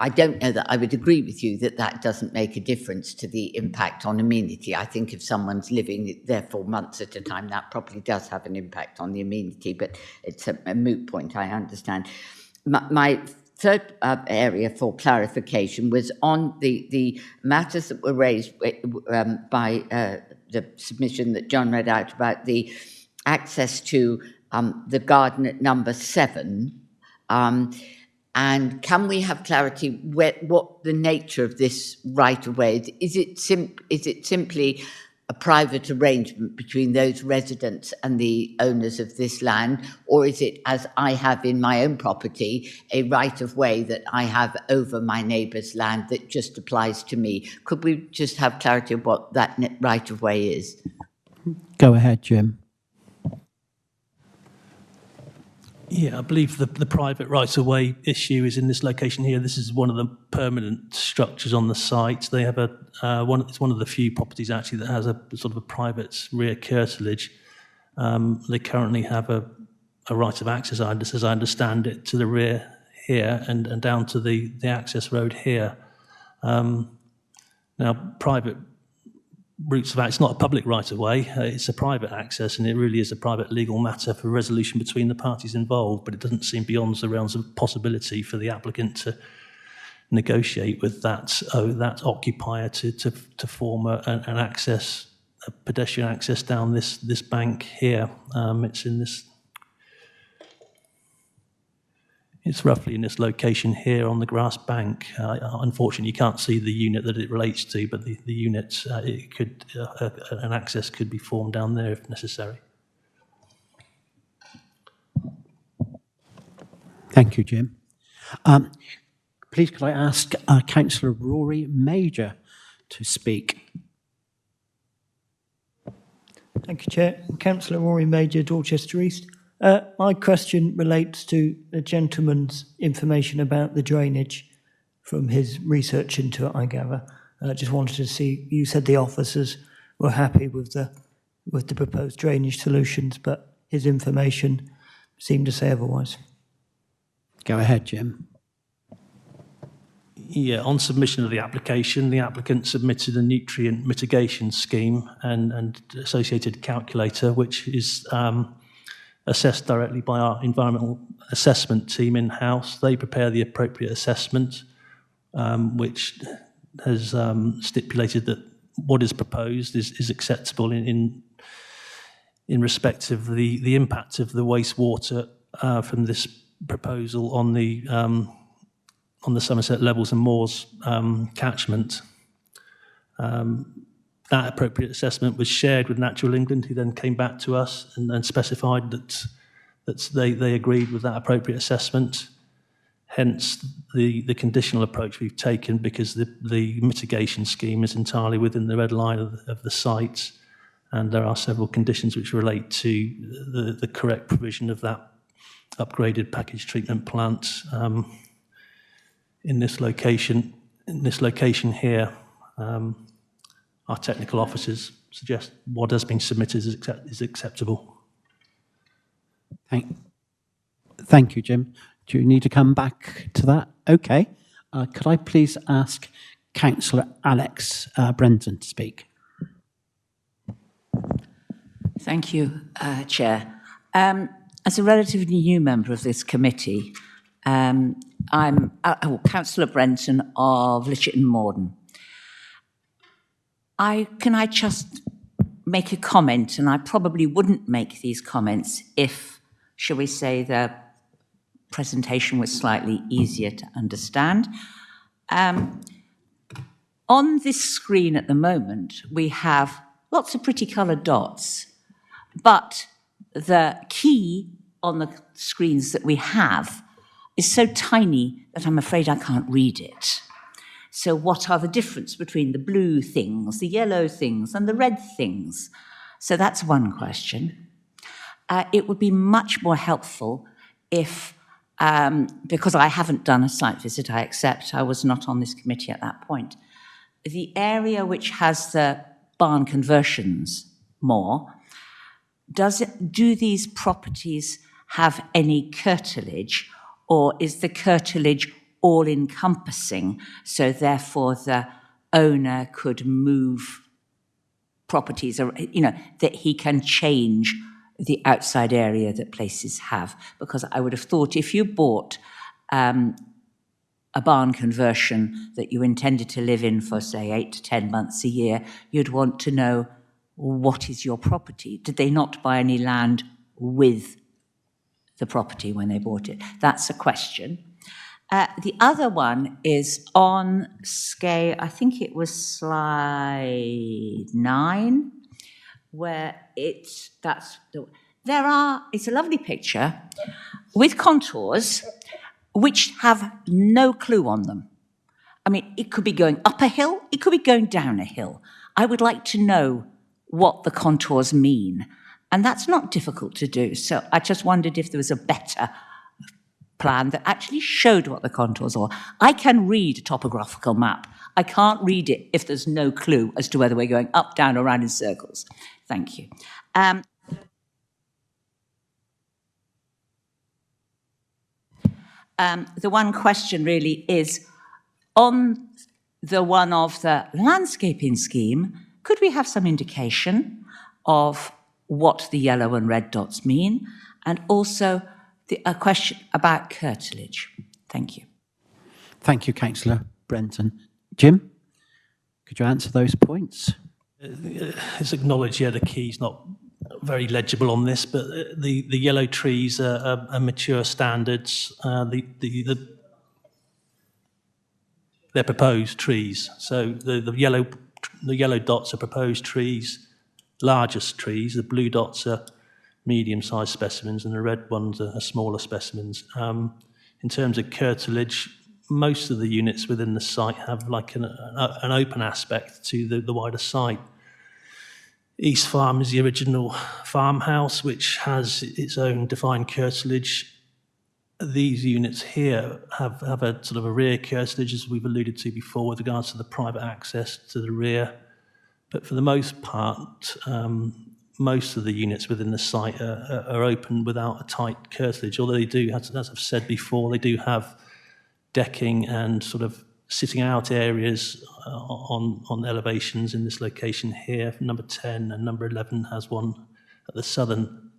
don't know that I would agree with you that doesn't make a difference to the impact on amenity. I think if someone's living there for months at a time, that probably does have an impact on the amenity, but it's a moot point, I understand. My third area for clarification was on the matters that were raised by the submission that John read out about the access to the garden at number 7. And can we have clarity what the nature of this right-of-way is? Is it simply a private arrangement between those residents and the owners of this land, or is it, as I have in my own property, a right-of-way that I have over my neighbour's land that just applies to me? Could we just have clarity of what that right-of-way is? Go ahead, Jim. Yeah, I believe the private right-of-way issue is in this location here. This is one of the permanent structures on the site. They have it's one of the few properties actually that has a sort of a private rear curtilage. They currently have a right of access, as I understand it, to the rear here and down to the access road here. Now, private routes of access, it's not a public right-of-way, it's a private access, and it really is a private legal matter for resolution between the parties involved, but it doesn't seem beyond the realms of possibility for the applicant to negotiate with that occupier to form an access pedestrian access down this bank here. It's roughly in this location here on the grass bank. Unfortunately, you can't see the unit that it relates to, but the unit, an access could be formed down there if necessary. Thank you, Jim. Please could I ask Councillor Rory Major to speak? Thank you, Chair. Councillor Rory Major, Dorchester East. My question relates to the gentleman's information about the drainage from his research into it, I gather. I just wanted to see, you said the officers were happy with the proposed drainage solutions, but his information seemed to say otherwise. Go ahead, Jim. Yeah, on submission of the application, the applicant submitted a nutrient mitigation scheme and associated calculator, which is assessed directly by our environmental assessment team in-house. They prepare the appropriate assessment, which has stipulated that what is proposed is acceptable in respect of the impact of the wastewater from this proposal on the Somerset Levels and Moors catchment. That appropriate assessment was shared with Natural England, who then came back to us and specified that they agreed with that appropriate assessment. Hence the conditional approach we've taken, because the mitigation scheme is entirely within the red line of the site, and there are several conditions which relate to the correct provision of that upgraded package treatment plant in this location. In this location here, our technical officers suggest what has been submitted is acceptable. Thank you, Jim. Do you need to come back to that? Okay. Could I please ask Councillor Alex Brenton to speak? Thank you, Chair. As a relatively new member of this committee, I'm Councillor Brenton of Litchett and Morden. Can I just make a comment, and I probably wouldn't make these comments if, shall we say, the presentation was slightly easier to understand. On this screen at the moment, we have lots of pretty coloured dots, but the key on the screens that we have is so tiny that I'm afraid I can't read it. So what are the difference between the blue things, the yellow things, and the red things? So that's one question. It would be much more helpful if, because I haven't done a site visit, I accept, I was not on this committee at that point, the area which has the barn conversions more, do these properties have any curtilage, or is the curtilage all-encompassing, so therefore the owner could move properties, or, that he can change the outside area that places have? Because I would have thought if you bought a barn conversion that you intended to live in for, say, 8 to 10 months a year, you'd want to know, what is your property? Did they not buy any land with the property when they bought it? That's a question. The other one is on scale, I think it was slide 9, where it's a lovely picture with contours which have no clue on them. I mean, it could be going up a hill, it could be going down a hill. I would like to know what the contours mean. And that's not difficult to do. So I just wondered if there was a better plan that actually showed what the contours are. I can read a topographical map. I can't read it if there's no clue as to whether we're going up, down, or around in circles. Thank you. The one question really is, on the one of the landscaping scheme, could we have some indication of what the yellow and red dots mean? And also a question about curtilage. Thank you. Thank you, Councillor Brenton. Jim, could you answer those points? It's acknowledged, yeah, the key's not very legible on this, but the yellow trees are mature standards. They're proposed trees. So the yellow dots are proposed trees, largest trees. The blue dots are medium-sized specimens, and the red ones are smaller specimens. In terms of curtilage, most of the units within the site have like an open aspect to the wider site. East Farm is the original farmhouse, which has its own defined curtilage. These units here have a sort of a rear curtilage, as we've alluded to before, with regards to the private access to the rear. But for the most part, most of the units within the site are open without a tight curtilage, although they do, as I've said before, they do have decking and sort of sitting out areas on elevations in this location here. Number 10 and number 11 has one at the southern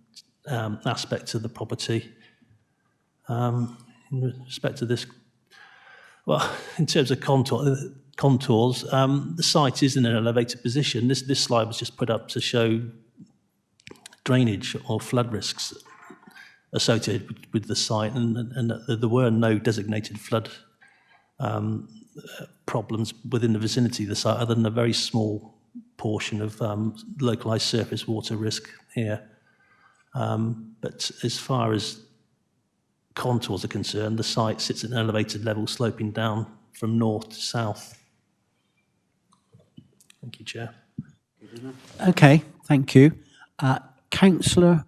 aspect of the property. In respect to this, well, in terms of contours, the site is in an elevated position. This slide was just put up to show drainage or flood risks associated with the site, and there were no designated flood problems within the vicinity of the site, other than a very small portion of localised surface water risk here. But as far as contours are concerned, the site sits at an elevated level, sloping down from north to south. Thank you, Chair. Okay, thank you. Councillor,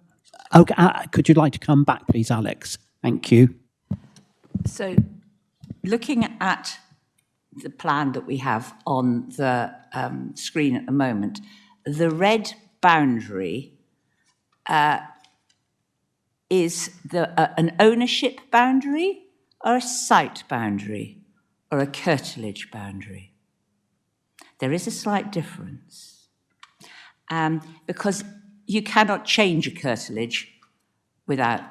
could you like to come back, please, Alex? Thank you. So, looking at the plan that we have on the screen at the moment, the red boundary is an ownership boundary or a site boundary or a curtilage boundary? There is a slight difference because you cannot change a curtilage without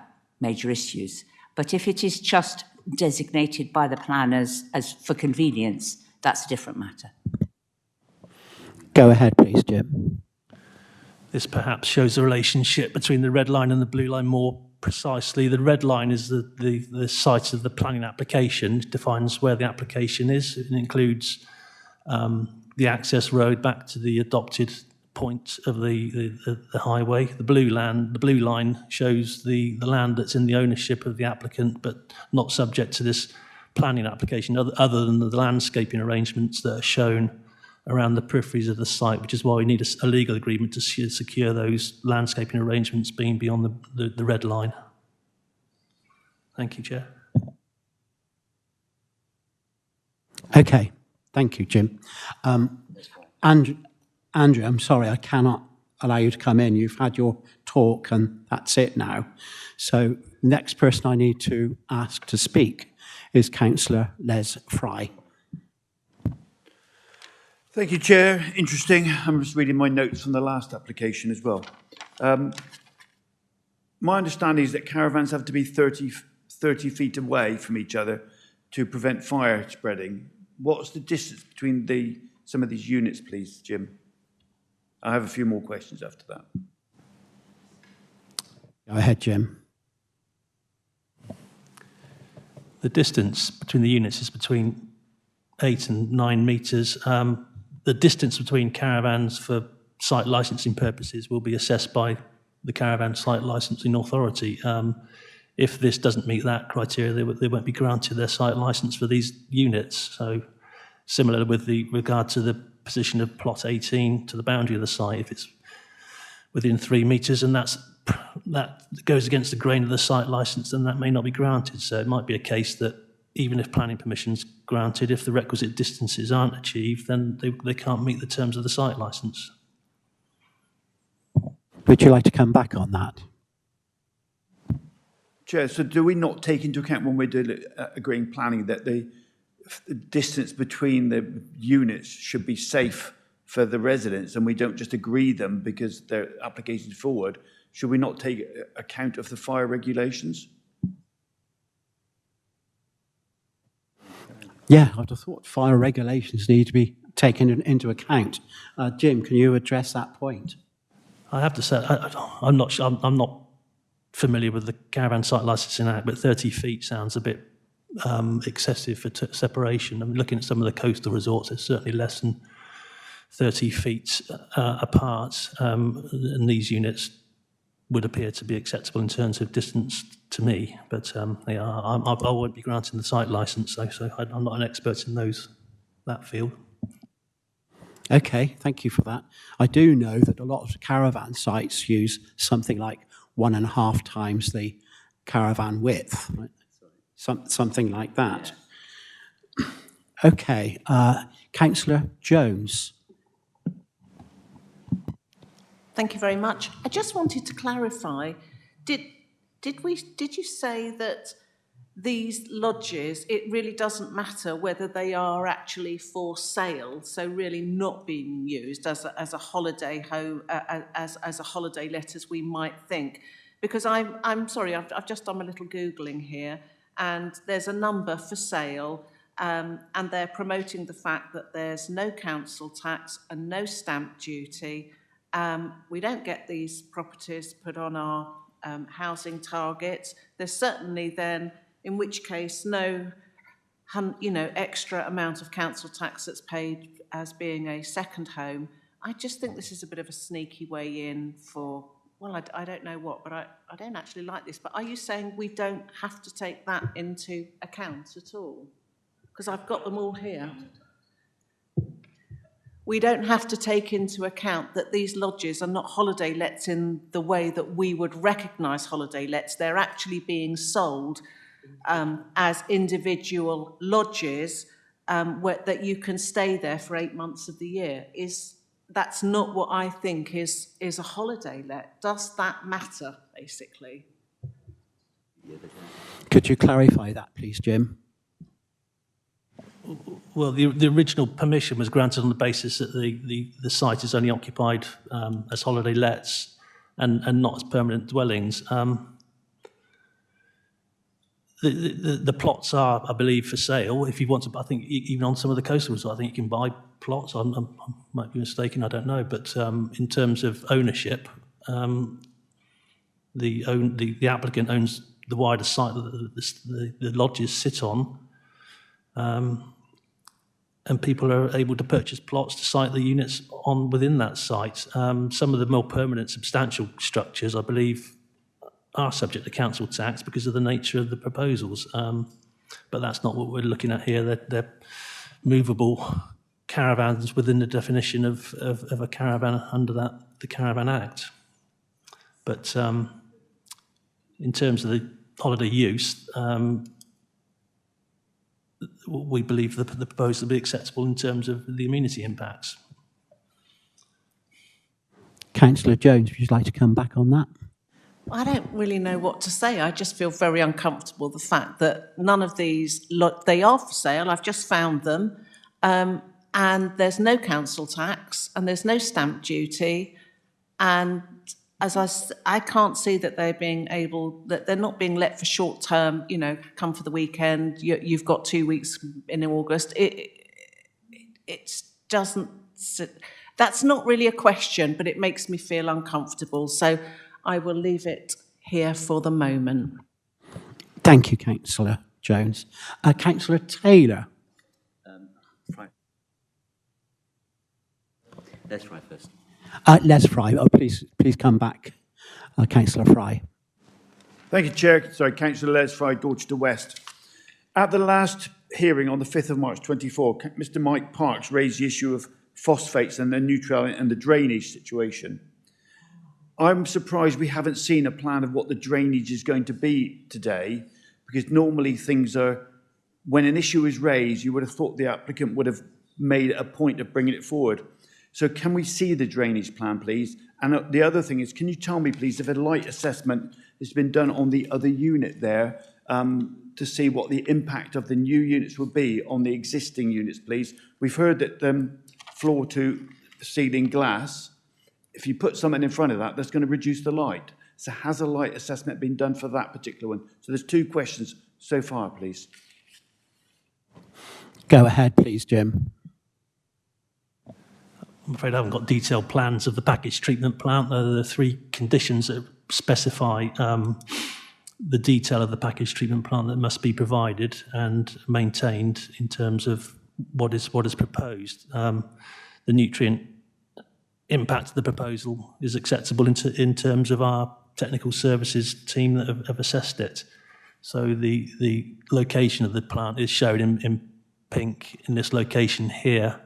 major issues. But if it is just designated by the planners as for convenience, that's a different matter. Go ahead, please, Jim. This perhaps shows the relationship between the red line and the blue line more precisely. The red line is the site of the planning application, defines where the application is. It includes the access road back to the adopted point of the highway. The blue line shows the land that's in the ownership of the applicant, but not subject to this planning application, other than the landscaping arrangements that are shown around the peripheries of the site, which is why we need a legal agreement to secure those landscaping arrangements being beyond the red line. Thank you, Chair. Okay, thank you, Jim. Andrew, I'm sorry, I cannot allow you to come in. You've had your talk and that's it now. So the next person I need to ask to speak is Councillor Les Fry. Thank you, Chair. Interesting. I'm just reading my notes from the last application as well. My understanding is that caravans have to be 30 feet away from each other to prevent fire spreading. What's the distance between some of these units, please, Jim? I have a few more questions after that. Go ahead, Jim. The distance between the units is between 8 and 9 metres. The distance between caravans for site licensing purposes will be assessed by the Caravan Site Licensing Authority. If this doesn't meet that criteria, they won't be granted their site licence for these units. So similar with regard to the position of plot 18 to the boundary of the site, if it's within 3 metres and that goes against the grain of the site licence, then that may not be granted. So it might be a case that even if planning permission's granted, if the requisite distances aren't achieved, then they can't meet the terms of the site licence. Would you like to come back on that? Chair, so do we not take into account when we're doing agreeing planning that the distance between the units should be safe for the residents and we don't just agree them because their application's forward? Should we not take account of the fire regulations? Yeah, I'd have thought fire regulations need to be taken into account. Jim, can you address that point? I have to say, I'm not sure, I'm not familiar with the Caravan Site Licensing Act, but 30 feet sounds a bit excessive for separation. I'm looking at some of the coastal resorts, it's certainly less than 30 feet apart, and these units would appear to be acceptable in terms of distance to me, but I won't be granting the site licence, so I'm not an expert in that field. Okay, thank you for that. I do know that a lot of caravan sites use something like 1.5 times the caravan width, right? Something like that. Yeah. Okay, Councillor Jones. Thank you very much. I just wanted to clarify, did you say that these lodges, it really doesn't matter whether they are actually for sale, so really not being used as a holiday home, as a holiday let, as we might think? Because I'm sorry, I've just done a little Googling here, and there's a number for sale, and they're promoting the fact that there's no council tax and no stamp duty. We don't get these properties put on our housing targets. There's certainly then, in which case, no, extra amount of council tax that's paid as being a second home. I just think this is a bit of a sneaky way in for, well, I don't know what, but I don't actually like this. But are you saying we don't have to take that into account at all? Because I've got them all here. We don't have to take into account that these lodges are not holiday lets in the way that we would recognise holiday lets. They're actually being sold as individual lodges that you can stay there for 8 months of the year. That's not what I think is a holiday let. Does that matter, basically? Could you clarify that, please, Jim? Well, the original permission was granted on the basis that the site is only occupied as holiday lets and not as permanent dwellings. The plots are, I believe, for sale. If you want to, I think even on some of the coastal resorts, I think you can buy plots. I might be mistaken, I don't know. But in terms of ownership, the applicant owns the wider site that the lodges sit on. And people are able to purchase plots to site the units on within that site. Some of the more permanent, substantial structures, I believe, are subject to council tax because of the nature of the proposals. But that's not what we're looking at here. They're movable caravans within the definition of a caravan under the Caravan Act. But in terms of the holiday use, we believe the proposal will be acceptable in terms of the amenity impacts. Councillor Jones, would you like to come back on that? I don't really know what to say. I just feel very uncomfortable the fact that none of these, they are for sale. I've just found them. And there's no council tax and there's no stamp duty. And as I can't see that they're not being let for short term, come for the weekend, you've got 2 weeks in August. It doesn't, that's not really a question, but it makes me feel uncomfortable. So I will leave it here for the moment. Thank you, Councillor Jones. Councillor Taylor. Let's try first. Les Fry. Oh, please come back, Councillor Fry. Thank you, Chair. Sorry, Councillor Les Fry, Dorchester West. At the last hearing on the 5th of March 24, Mr. Mike Parks raised the issue of phosphates and the neutrality and the drainage situation. I'm surprised we haven't seen a plan of what the drainage is going to be today, because normally things are, when an issue is raised, you would have thought the applicant would have made a point of bringing it forward. So can we see the drainage plan, please? And the other thing is, can you tell me, please, if a light assessment has been done on the other unit there to see what the impact of the new units will be on the existing units, please? We've heard that floor to ceiling glass, if you put something in front of that, that's going to reduce the light. So has a light assessment been done for that particular one? So there's 2 questions so far, please. Go ahead, please, Jim. I'm afraid I haven't got detailed plans of the package treatment plant. There are the 3 conditions that specify the detail of the package treatment plant that must be provided and maintained in terms of what is proposed. The nutrient impact of the proposal is acceptable in terms of our technical services team that have assessed it. So the location of the plant is shown in pink in this location here,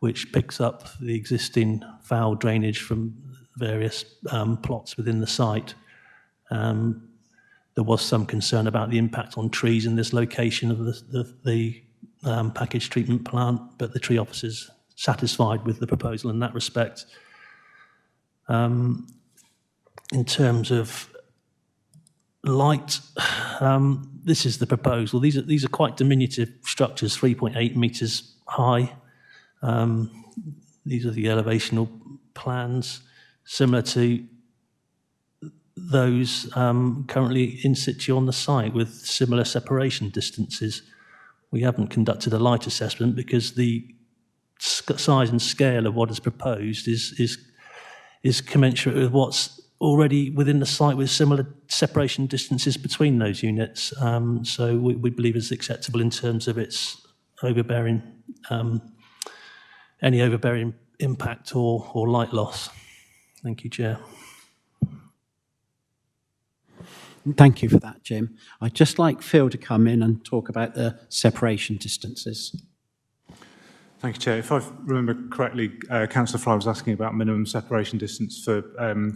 which picks up the existing foul drainage from various plots within the site. There was some concern about the impact on trees in this location of the package treatment plant, but the tree officer's satisfied with the proposal in that respect. In terms of light, this is the proposal. These are quite diminutive structures, 3.8 metres high. These are the elevational plans, similar to those currently in situ on the site with similar separation distances. We haven't conducted a light assessment because the size and scale of what is proposed is commensurate with what's already within the site with similar separation distances between those units. So we believe it's acceptable in terms of its overbearing, any overbearing impact or light loss. Thank you, Chair. Thank you for that, Jim. I'd just like Phil to come in and talk about the separation distances. Thank you, Chair. If I remember correctly, Councillor Fry was asking about minimum separation distance for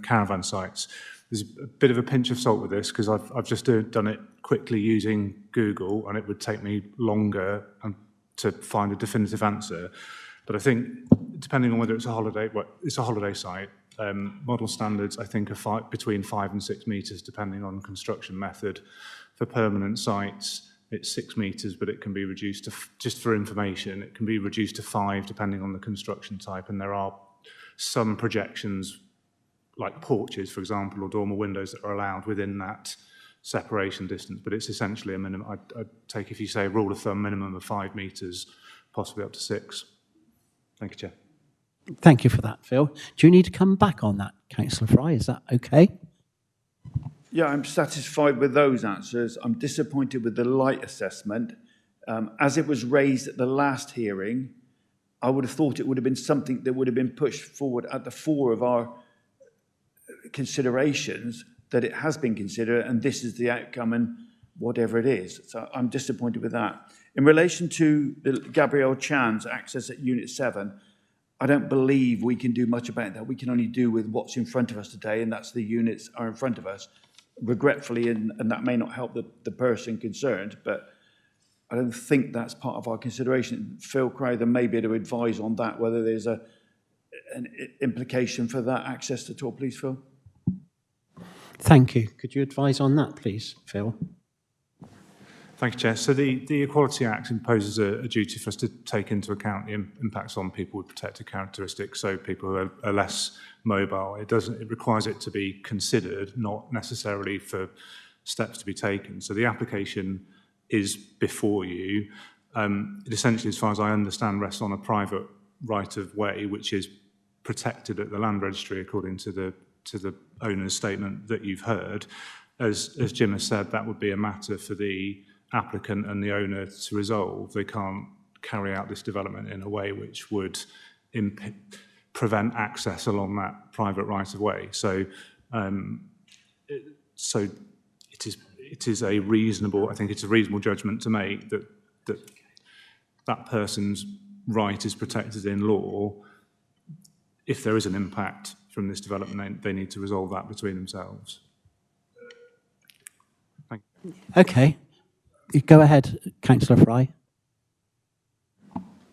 caravan sites. There's a bit of a pinch of salt with this because I've just done it quickly using Google, and it would take me longer to find a definitive answer. But I think, depending on whether it's a holiday site, model standards, I think, are between 5 and 6 metres, depending on construction method. For permanent sites, it's 6 metres, but it can be reduced to, just for information, it can be reduced to 5, depending on the construction type. And there are some projections, like porches, for example, or dormer windows that are allowed within that separation distance. But it's essentially a minimum. I'd take, if you say a rule of thumb, minimum of 5 metres, possibly up to 6. Thank you, Chair. Thank you for that, Phil. Do you need to come back on that, Councillor Fry? Is that okay? Yeah, I'm satisfied with those answers. I'm disappointed with the light assessment. As it was raised at the last hearing, I would have thought it would have been something that would have been pushed forward at the fore of our considerations, that it has been considered and this is the outcome and whatever it is. So I'm disappointed with that. In relation to Gabrielle Chan's access at Unit 7, I don't believe we can do much about that. We can only do with what's in front of us today, and that's the units are in front of us. Regretfully, and that may not help the person concerned, but I don't think that's part of our consideration. Phil Crowther may be able to advise on that, whether there's an implication for that access at all, please, Phil. Thank you. Could you advise on that, please, Phil? Thank you, Chair. So the Equality Act imposes a duty for us to take into account the impacts on people with protected characteristics, so people who are less mobile. It requires it to be considered, not necessarily for steps to be taken. So the application is before you. It essentially, as far as I understand, rests on a private right of way, which is protected at the land registry according to the owner's statement that you've heard. As Jim has said, that would be a matter for the applicant and the owner to resolve. They can't carry out this development in a way which would prevent access along that private right of way. So, it is a reasonable. I think it's a reasonable judgment to make that person's right is protected in law. If there is an impact from this development, they need to resolve that between themselves. Thank you. Okay. Go ahead, Councillor Fry.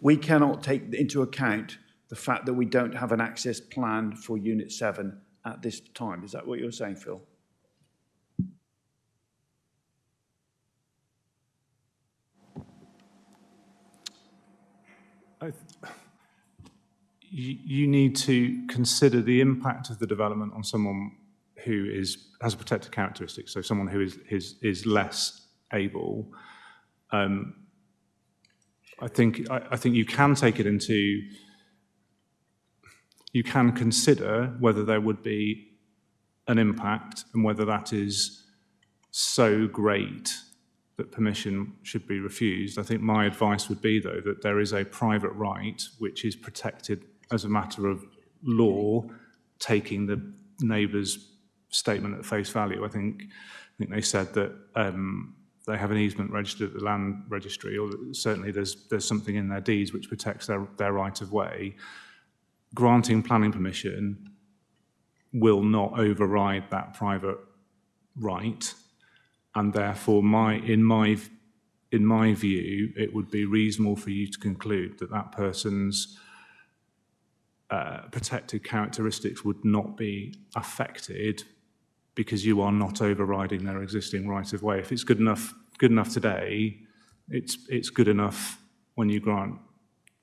We cannot take into account the fact that we don't have an access plan for Unit 7 at this time. Is that what you're saying, Phil? You need to consider the impact of the development on someone who has a protected characteristic, so someone who is less able. I think you can take it into. you can consider whether there would be an impact and whether that is so great that permission should be refused. I think my advice would be, though, that there is a private right which is protected as a matter of law, taking the neighbour's statement at face value. I think they said that they have an easement registered at the land registry, or certainly there's something in their deeds which protects their right of way. Granting planning permission will not override that private right, and therefore, in my view, it would be reasonable for you to conclude that that person's protected characteristics would not be affected because you are not overriding their existing right of way. If it's good enough today, it's good enough when you grant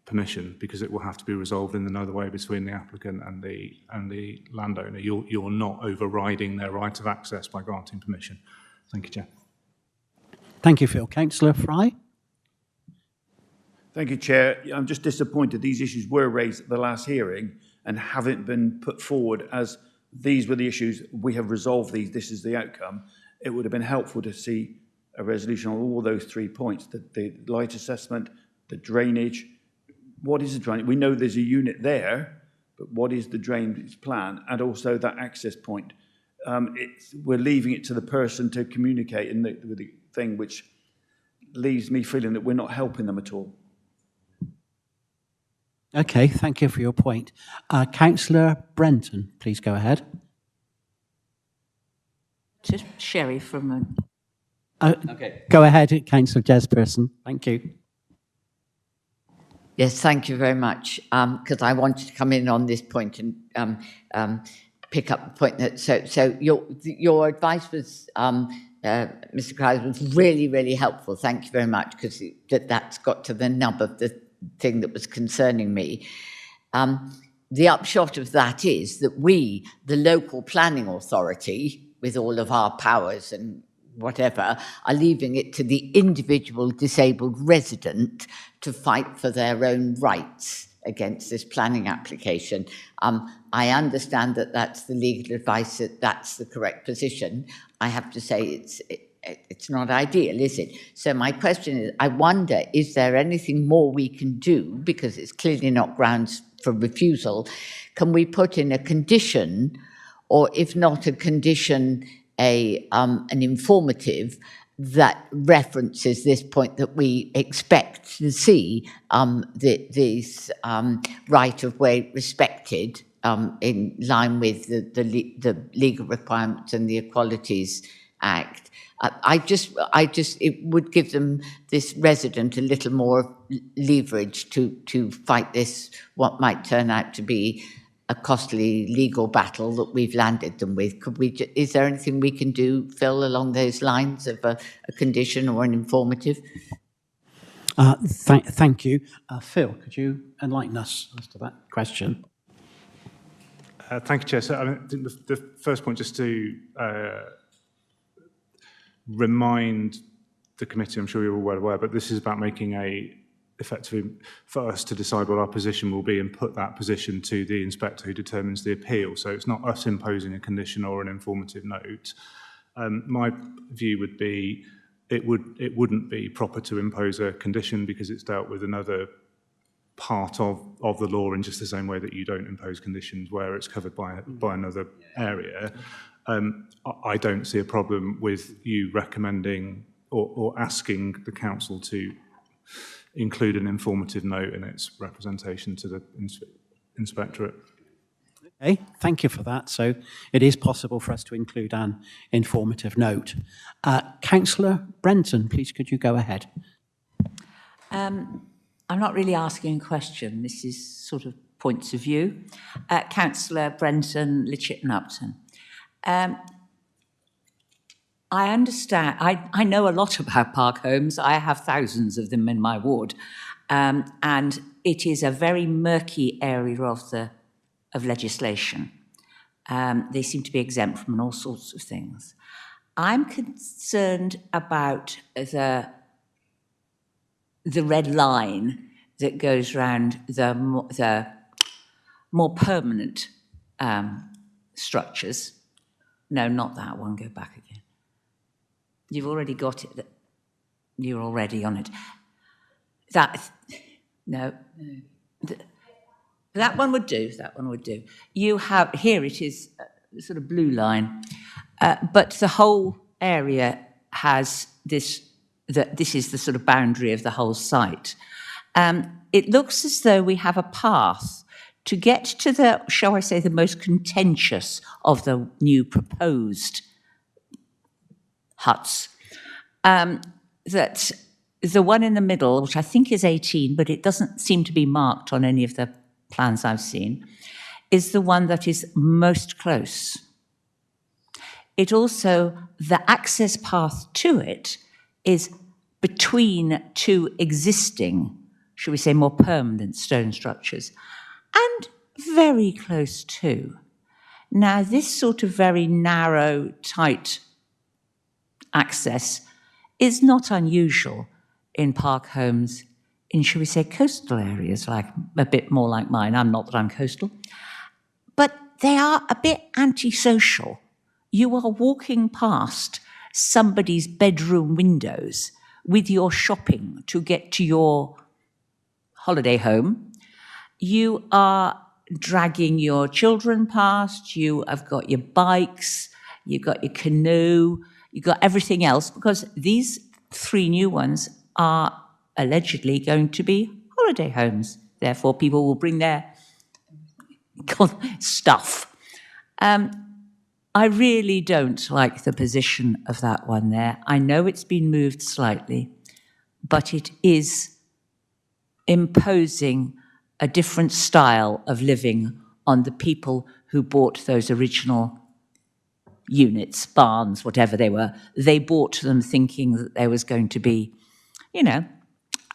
permission, because it will have to be resolved in another way between the applicant and the landowner. You're not overriding their right of access by granting permission. Thank you, Chair. Thank you, Phil. Councillor Fry? Thank you, Chair. I'm just disappointed these issues were raised at the last hearing and haven't been put forward as these were the issues. We have resolved these. This is the outcome. It would have been helpful to see a resolution on all those 3 points, the light assessment, the drainage. What is the drainage? We know there's a unit there, but what is the drainage plan? And also that access point. We're leaving it to the person to communicate with the thing, which leaves me feeling that we're not helping them at all. Okay, thank you for your point. Councillor Brenton, please go ahead. Just Sherry from... Okay. Go ahead, Councillor Jesperson. Thank you. Yes, thank you very much. Because I wanted to come in on this point and pick up the point that so your advice was, Mr. Crowes, was really, really helpful. Thank you very much, because that's got to the nub of the thing that was concerning me. The upshot of that is that we, the local planning authority, with all of our powers and whatever, are leaving it to the individual disabled resident to fight for their own rights against this planning application. I understand that that's the legal advice, that that's the correct position. I have to say it's not ideal, is it? So my question is, I wonder, is there anything more we can do, because it's clearly not grounds for refusal? Can we put in a condition, or if not a condition, an informative that references this point, that we expect to see this right of way respected in line with the legal requirements and the Equalities Act? It would give them, this resident, a little more leverage to fight this, what might turn out to be a costly legal battle that we've landed them with. Is there anything we can do, Phil, along those lines of a condition or an informative? Thank you. Phil, could you enlighten us as to that question? Thank you, Chair. So I think the first point, just to remind the committee, I'm sure you're all well aware, but this is about making effectively for us to decide what our position will be and put that position to the inspector who determines the appeal. So it's not us imposing a condition or an informative note. My view would be it wouldn't be proper to impose a condition, because it's dealt with another part of the law, in just the same way that you don't impose conditions where it's covered by another area. I don't see a problem with you recommending or asking the council to include an informative note in its representation to the inspectorate. Okay, thank you for that. So it is possible for us to include an informative note. Councillor Brenton, please could you go ahead? I'm not really asking a question. This is sort of points of view. Councillor Brenton, Litchett and Upton. I understand, I know a lot about park homes. I have thousands of them in my ward. And it is a very murky area of legislation. They seem to be exempt from all sorts of things. I'm concerned about the red line that goes around the more permanent structures. No, not that one. Go back again. You've already got it. You're already on it. That one would do. That one would do. You have, here it is, sort of blue line, but the whole area has this, this is the sort of boundary of the whole site. It looks as though we have a path to get to the, shall I say, the most contentious of the new proposed huts. That the one in the middle, which I think is 18, but it doesn't seem to be marked on any of the plans I've seen, is the one that is most close. It also, the access path to it is between two existing, should we say, more permanent stone structures, and very close to. Now, this sort of very narrow, tight access is not unusual in park homes in, shall we say, coastal areas, like a bit more like mine. I'm not that I'm coastal. But they are a bit antisocial. You are walking past somebody's bedroom windows with your shopping to get to your holiday home. You are dragging your children past. You have got your bikes. You've got your canoe. You've got everything else, because these 3 new ones are allegedly going to be holiday homes. Therefore, people will bring their stuff. I really don't like the position of that one there. I know it's been moved slightly, but it is imposing a different style of living on the people who bought those original units, barns, whatever they were. They bought them thinking that there was going to be, you know,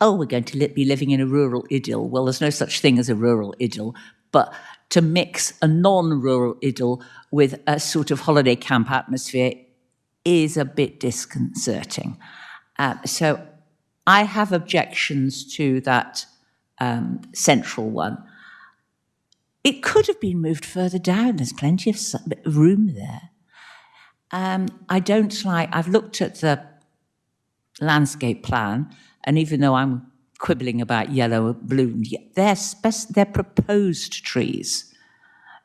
oh, we're going to be living in a rural idyll. Well, there's no such thing as a rural idyll, but to mix a non-rural idyll with a sort of holiday camp atmosphere is a bit disconcerting. So I have objections to that central one. It could have been moved further down. There's plenty of room there. I don't like, I've looked at the landscape plan, and even though I'm quibbling about yellow or blue, they're proposed trees.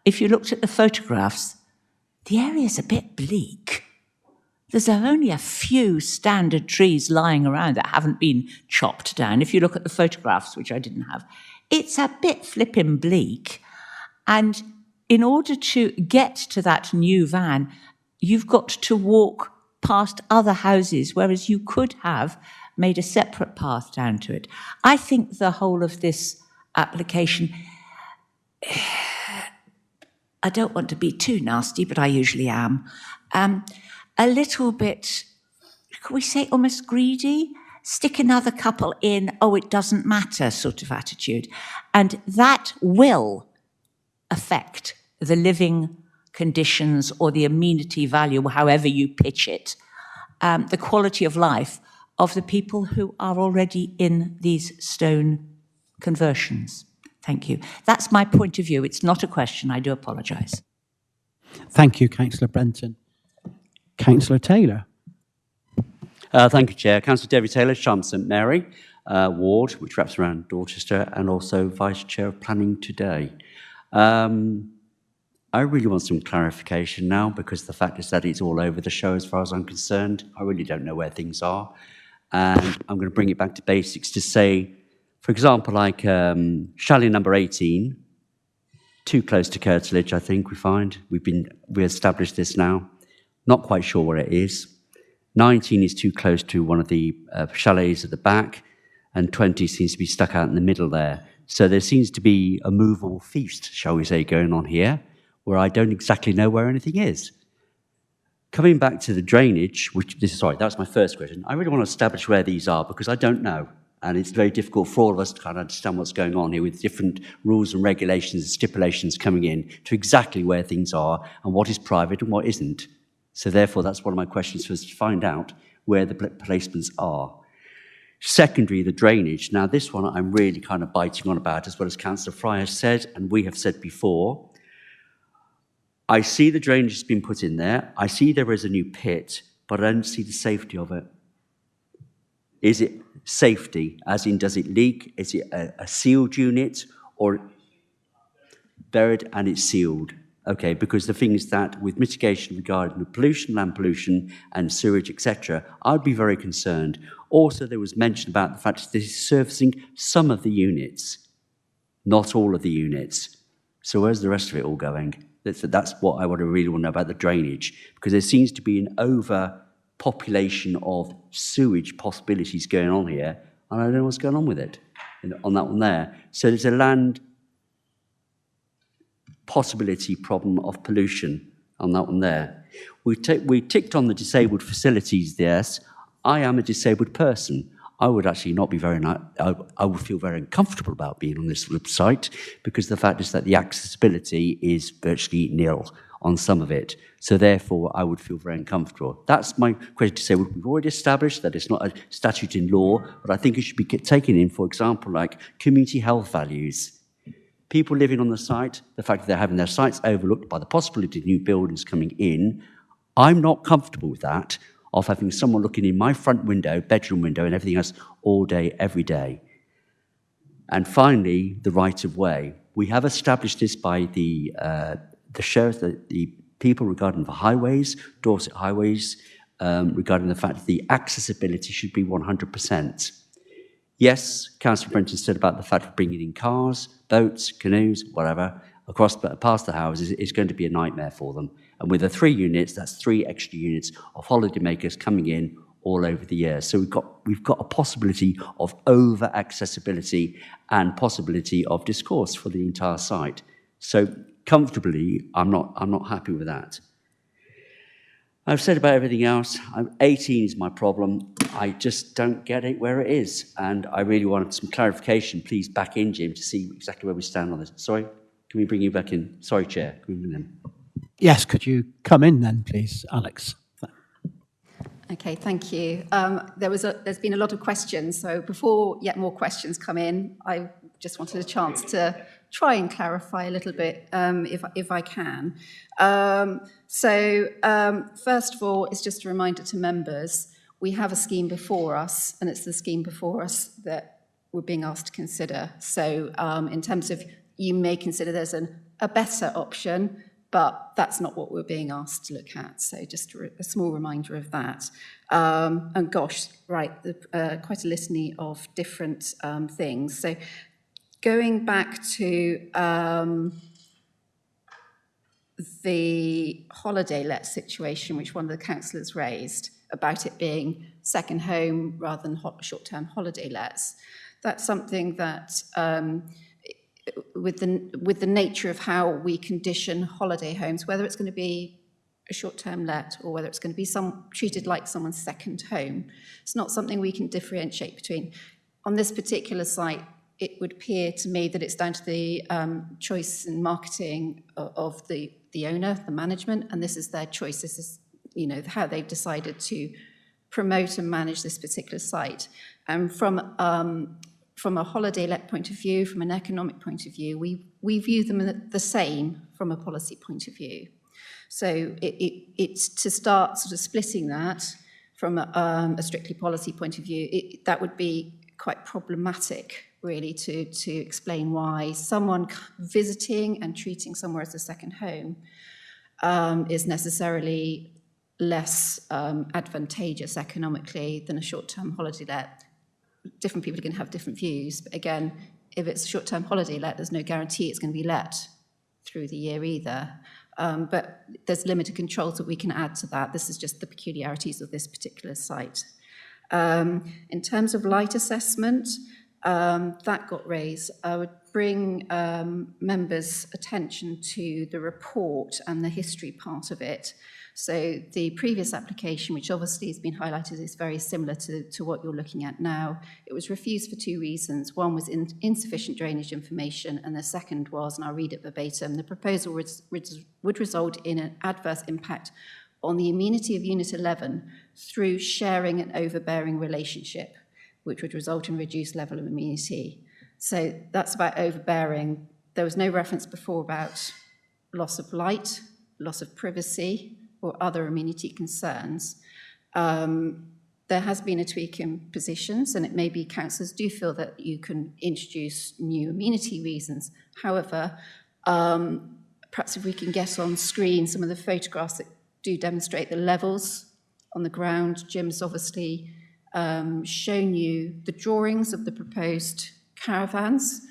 If you looked at the photographs, the area's a bit bleak. There's only a few standard trees lying around that haven't been chopped down. If you look at the photographs, which I didn't have, it's a bit flipping bleak. And in order to get to that new van, you've got to walk past other houses, whereas you could have made a separate path down to it. I think the whole of this application, I don't want to be too nasty, but I usually am, a little bit, could we say almost greedy? Stick another couple in, oh, it doesn't matter sort of attitude. And that will affect the living conditions or the amenity value, however you pitch it, the quality of life of the people who are already in these stone conversions. Thank you. That's my point of view. It's not a question. I do apologise. Thank you, Councillor Brenton. Councillor Taylor. Thank you, Chair. Councillor Debbie Taylor, Charm St Mary ward, which wraps around Dorchester, and also Vice Chair of Planning today. I really want some clarification now, because the fact is that it's all over the show as far as I'm concerned. I really don't know where things are. And I'm going to bring it back to basics to say, for example, like chalet number 18, too close to curtilage, I think we find. We established this now. Not quite sure where it is. 19 is too close to one of the chalets at the back, and 20 seems to be stuck out in the middle there. So there seems to be a movable feast, shall we say, going on here, where I don't exactly know where anything is. Coming back to the drainage, that was my first question. I really want to establish where these are, because I don't know. And it's very difficult for all of us to kind of understand what's going on here, with different rules and regulations and stipulations coming in to exactly where things are and what is private and what isn't. So therefore, that's one of my questions, was to find out where the placements are. Secondary, the drainage. Now, this one I'm really kind of biting on about, as well as Councillor Fry has said, and we have said before. I see the drainage has been put in there. I see there is a new pit, but I don't see the safety of it. Is it safety, as in does it leak? Is it a sealed unit, or buried and it's sealed? Okay, because the thing is that with mitigation regarding the pollution, land pollution and sewage, etc., I'd be very concerned. Also, there was mention about the fact that this is servicing some of the units, not all of the units. So where's the rest of it all going? That's what I really want to know about the drainage, because there seems to be an overpopulation of sewage possibilities going on here, and I don't know what's going on with it, on that one there. So there's a land possibility problem of pollution on that one there. We ticked on the disabled facilities, yes. I am a disabled person. I would actually not be very nice. I would feel very uncomfortable about being on this website, because the fact is that the accessibility is virtually nil on some of it. So therefore, I would feel very uncomfortable. That's my question to say. We've already established that it's not a statute in law, but I think it should be taken in, for example, like community health values. People living on the site, the fact that they're having their sites overlooked by the possibility of new buildings coming in, I'm not comfortable with that, of having someone looking in my front window, bedroom window, and everything else all day, every day. And finally, the right of way. We have established this by the sheriff, the people regarding the highways, Dorset highways, regarding the fact that the accessibility should be 100%. Yes, Councillor Brenton said about the fact of bringing in cars, boats, canoes, whatever, past the houses is going to be a nightmare for them. And with the 3 units, that's 3 extra units of holidaymakers coming in all over the year. So we've got a possibility of over-accessibility and possibility of discourse for the entire site. So comfortably, I'm not happy with that. I've said about everything else. 18 is my problem. I just don't get it where it is. And I really wanted some clarification, please, back in, Jim, to see exactly where we stand on this. Sorry, can we bring you back in? Sorry, Chair, can we bring them? Yes, could you come in then, please, Alex? Okay, thank you. There's been a lot of questions, so before yet more questions come in, I just wanted a chance to try and clarify a little bit, if I can. First of all, it's just a reminder to members, we have a scheme before us, and it's the scheme before us that we're being asked to consider. So in terms of, you may consider there's a better option, but that's not what we're being asked to look at. So just a small reminder of that. And gosh, right, quite a litany of different things. So going back to the holiday let situation, which one of the councillors raised, about it being second home rather than short-term holiday lets, that's something that with the nature of how we condition holiday homes, whether it's going to be a short-term let or whether it's going to be treated like someone's second home, it's not something we can differentiate between. On this particular site, it would appear to me that it's down to the choice and marketing of the owner, the management, and this is their choice. This is, how they've decided to promote and manage this particular site. And from a holiday let point of view, from an economic point of view, we view them the same from a policy point of view. So it's to start sort of splitting that from a strictly policy point of view, that would be quite problematic, really, to explain why someone visiting and treating somewhere as a second home is necessarily less advantageous economically than a short-term holiday let. Different people are going to have different views, but again, if it's a short-term holiday let, there's no guarantee it's going to be let through the year either. But there's limited controls that we can add to that. This is just the peculiarities of this particular site. In terms of light assessment, that got raised. I would bring members' attention to the report and the history part of it. So the previous application, which obviously has been highlighted, is very similar to what you're looking at now. It was refused for 2 reasons. One was insufficient drainage information, and the second was, and I'll read it verbatim, the proposal would result in an adverse impact on the amenity of Unit 11 through sharing an overbearing relationship. which would result in reduced level of amenity. So that's about overbearing. There was no reference before about loss of light, loss of privacy, or other amenity concerns. There has been a tweak in positions, and it may be councillors do feel that you can introduce new amenity reasons. However, perhaps if we can get on screen some of the photographs that do demonstrate the levels on the ground. Jim's obviously shown you the drawings of the proposed caravans,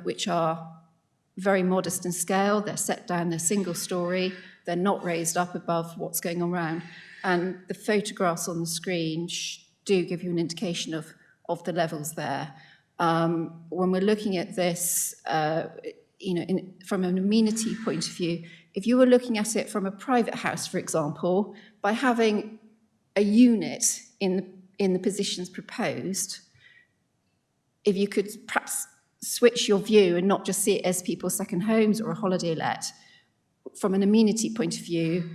which are very modest in scale. They're set down, they're single story, they're not raised up above what's going on around. And the photographs on the screen do give you an indication of the levels there. When we're looking at this, from an amenity point of view, if you were looking at it from a private house, for example, by having a unit in the positions proposed, if you could perhaps switch your view and not just see it as people's second homes or a holiday let, from an amenity point of view,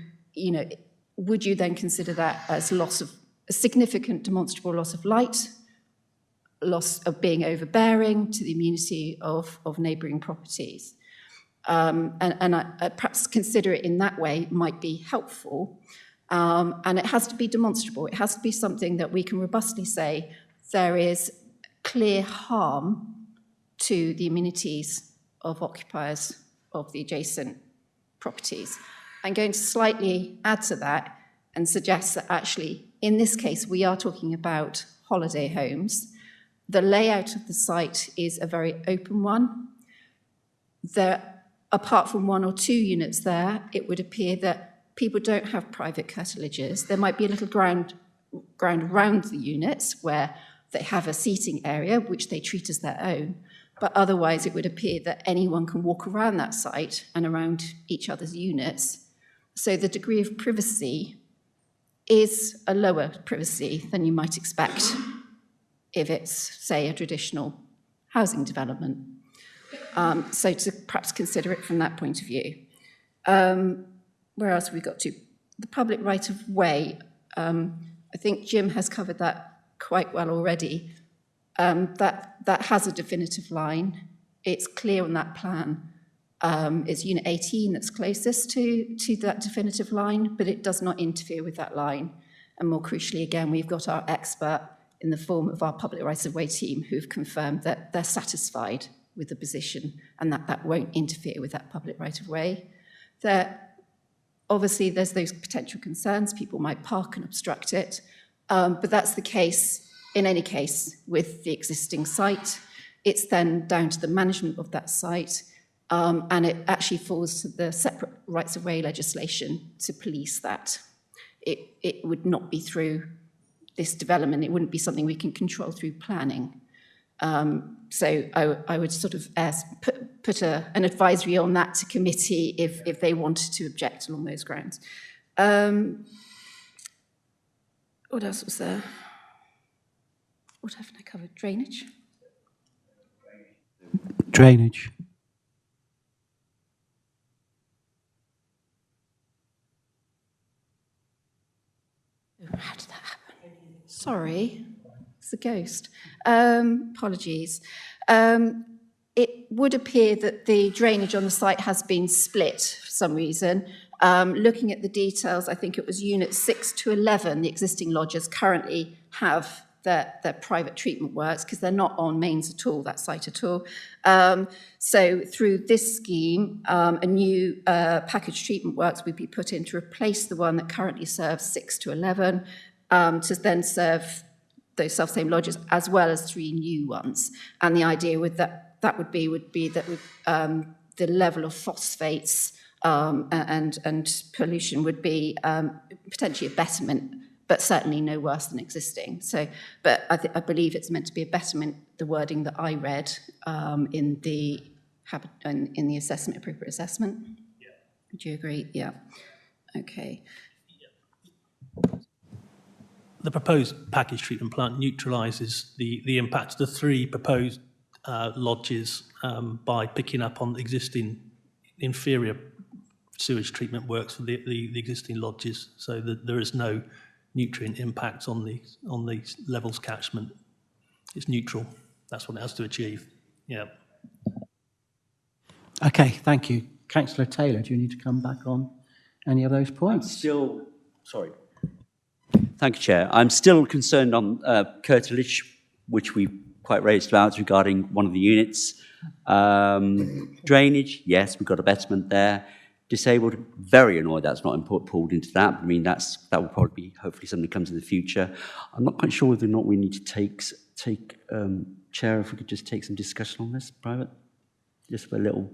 would you then consider that as a significant demonstrable loss of light, loss of being overbearing to the amenity of neighbouring properties? And I perhaps consider it in that way might be helpful. And it has to be demonstrable. It has to be something that we can robustly say there is clear harm to the amenities of occupiers of the adjacent properties. I'm going to slightly add to that and suggest that actually, in this case, we are talking about holiday homes. The layout of the site is a very open one. Apart from one or two units there, it would appear that people don't have private curtilages. There might be a little ground around the units where they have a seating area, which they treat as their own. But otherwise, it would appear that anyone can walk around that site and around each other's units. So the degree of privacy is a lower privacy than you might expect if it's, say, a traditional housing development. So to perhaps consider it from that point of view. Where else have we got to? The public right of way. I think Jim has covered that quite well already. That has a definitive line. It's clear on that plan. It's Unit 18 that's closest to that definitive line, but it does not interfere with that line. And more crucially, again, we've got our expert in the form of our public rights of way team who've confirmed that they're satisfied with the position and that won't interfere with that public right of way. Obviously, there's those potential concerns. People might park and obstruct it, but that's the case in any case with the existing site. It's then down to the management of that site, and it actually falls to the separate rights of way legislation to police that. It would not be through this development. It wouldn't be something we can control through planning. So I would sort of put an advisory on that to committee if they wanted to object along those grounds. What else was there? What haven't I covered? Drainage? Drainage. How did that happen? Sorry. It's a ghost. Apologies. It would appear that the drainage on the site has been split for some reason. Looking at the details, I think it was units 6 to 11, the existing lodges currently have their private treatment works because they're not on mains at all, that site at all. So through this scheme, a new package treatment works would be put in to replace the one that currently serves 6 to 11 to then serve those self-same lodges as well as 3 new ones. And the idea with that would be that the level of phosphates and pollution would be potentially a betterment, but certainly no worse than existing. So, but I believe it's meant to be a betterment, the wording that I read in the assessment, appropriate assessment. Yeah. Would you agree? Yeah. Okay. The proposed package treatment plant neutralises the impact of the 3 proposed lodges by picking up on existing inferior sewage treatment works for the existing lodges, so that there is no nutrient impact on the levels catchment It's neutral. That's what it has to achieve. Yeah. Okay, thank you. Councillor Taylor, do you need to come back on any of those points? Sorry. Thank you, Chair. I'm still concerned on curtilage, which we quite raised about regarding one of the units. Drainage, yes, we've got a betterment there. Disabled, very annoyed that's not pulled into that. I mean, that will probably be hopefully something that comes in the future. I'm not quite sure whether or not we need to take Chair, if we could just take some discussion on this, private, just for a little.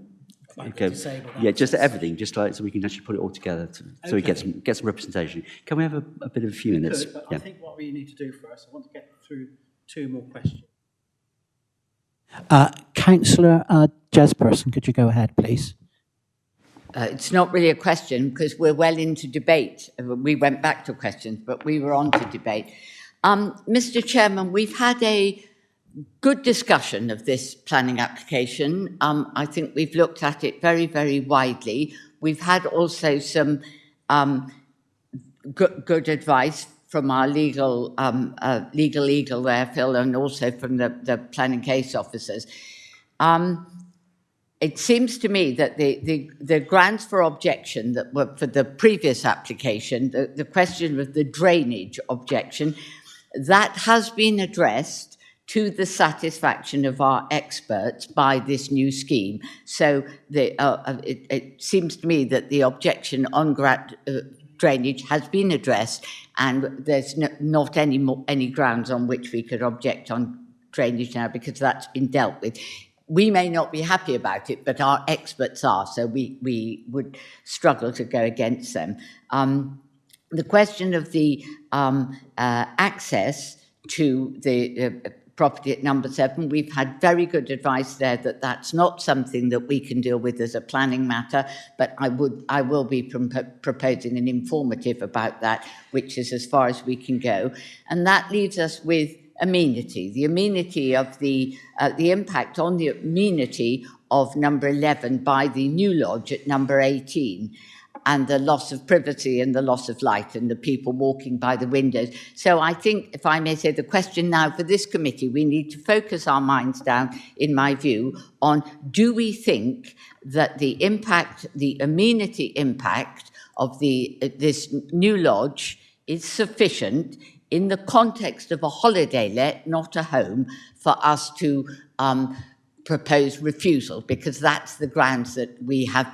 Okay. Yeah, just everything, just like so we can actually put it all together, so we get some representation. Can we have a bit of a few minutes? But yeah. I think what we need to do first, I want to get through 2 more questions. Councillor Jesperson, could you go ahead, please? It's not really a question because we're well into debate. We went back to questions, but we were on to debate. Mr. Chairman, we've had a good discussion of this planning application. I think we've looked at it very, very widely. We've had also some good advice from our legal eagle there, Phil, and also from the planning case officers. It seems to me that the grounds for objection that were for the previous application, the question of the drainage objection, that has been addressed to the satisfaction of our experts by this new scheme. So it seems to me that the objection on drainage has been addressed, and there's not any grounds on which we could object on drainage now because that's been dealt with. We may not be happy about it, but our experts are, so we would struggle to go against them. The question of the access to the property at number 7, we've had very good advice there that that's not something that we can deal with as a planning matter, but I will be proposing an informative about that, which is as far as we can go. And that leaves us with amenity, the amenity of the impact on the amenity of number 11 by the new lodge at number 18, and the loss of privacy and the loss of light and the people walking by the windows. So I think, if I may say, the question now for this committee, we need to focus our minds down, in my view, on do we think that the impact, the amenity impact of this new lodge is sufficient in the context of a holiday let, not a home, for us to propose refusal, because that's the grounds that we have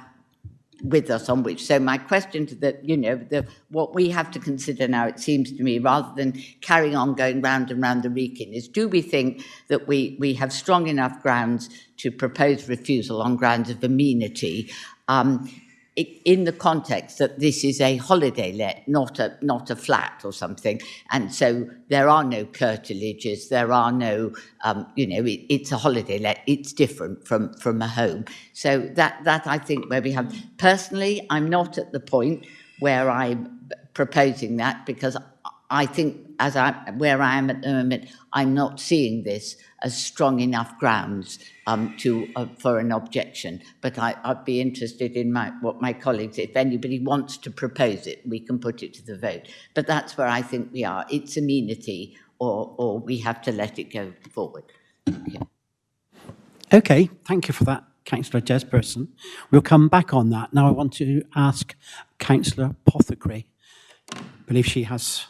with us on which. So my question to what we have to consider now, it seems to me, rather than carrying on going round and round the Wrekin, is do we think that we have strong enough grounds to propose refusal on grounds of amenity, in the context that this is a holiday let, not a flat or something, and so there are no curtilages, there are no, it's a holiday let, it's different from a home. So that I think where we have, personally, I'm not at the point where I'm proposing that, because I think where I am at the moment, I'm not seeing this as strong enough grounds for an objection. But I'd be interested in what my colleagues, if anybody wants to propose it, we can put it to the vote. But that's where I think we are. It's amenity, or we have to let it go forward. Okay, thank you for that, Councillor Jesperson. We'll come back on that. Now I want to ask Councillor Pothecary. I believe she has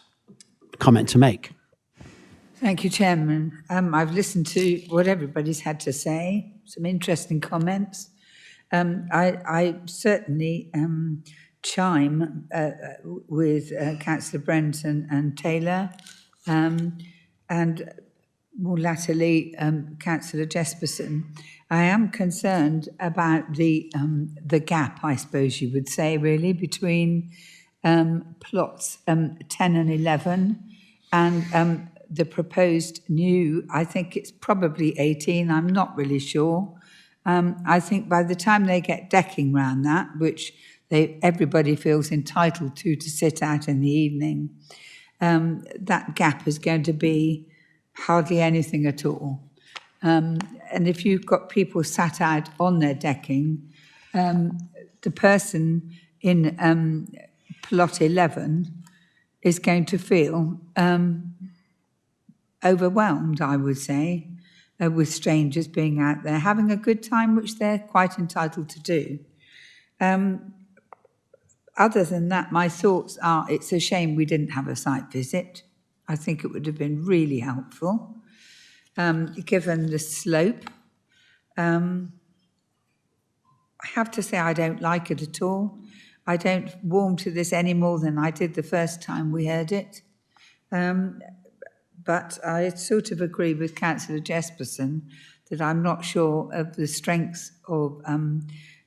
a comment to make. Thank you, Chairman. I've listened to what everybody's had to say, some interesting comments. I certainly chime with Councillor Brenton and Taylor, and more latterly, Councillor Jesperson. I am concerned about the gap, I suppose you would say, really, between plots 10 and 11 and the proposed new, I think it's probably 18, I'm not really sure. I think by the time they get decking round that, which everybody feels entitled to sit out in the evening, that gap is going to be hardly anything at all. And if you've got people sat out on their decking, the person in plot 11 is going to feel overwhelmed, I would say, with strangers being out there, having a good time, which they're quite entitled to do. Other than that, my thoughts are it's a shame we didn't have a site visit. I think it would have been really helpful, given the slope. I have to say I don't like it at all. I don't warm to this any more than I did the first time we heard it. But I sort of agree with Councillor Jesperson that I'm not sure of the strengths of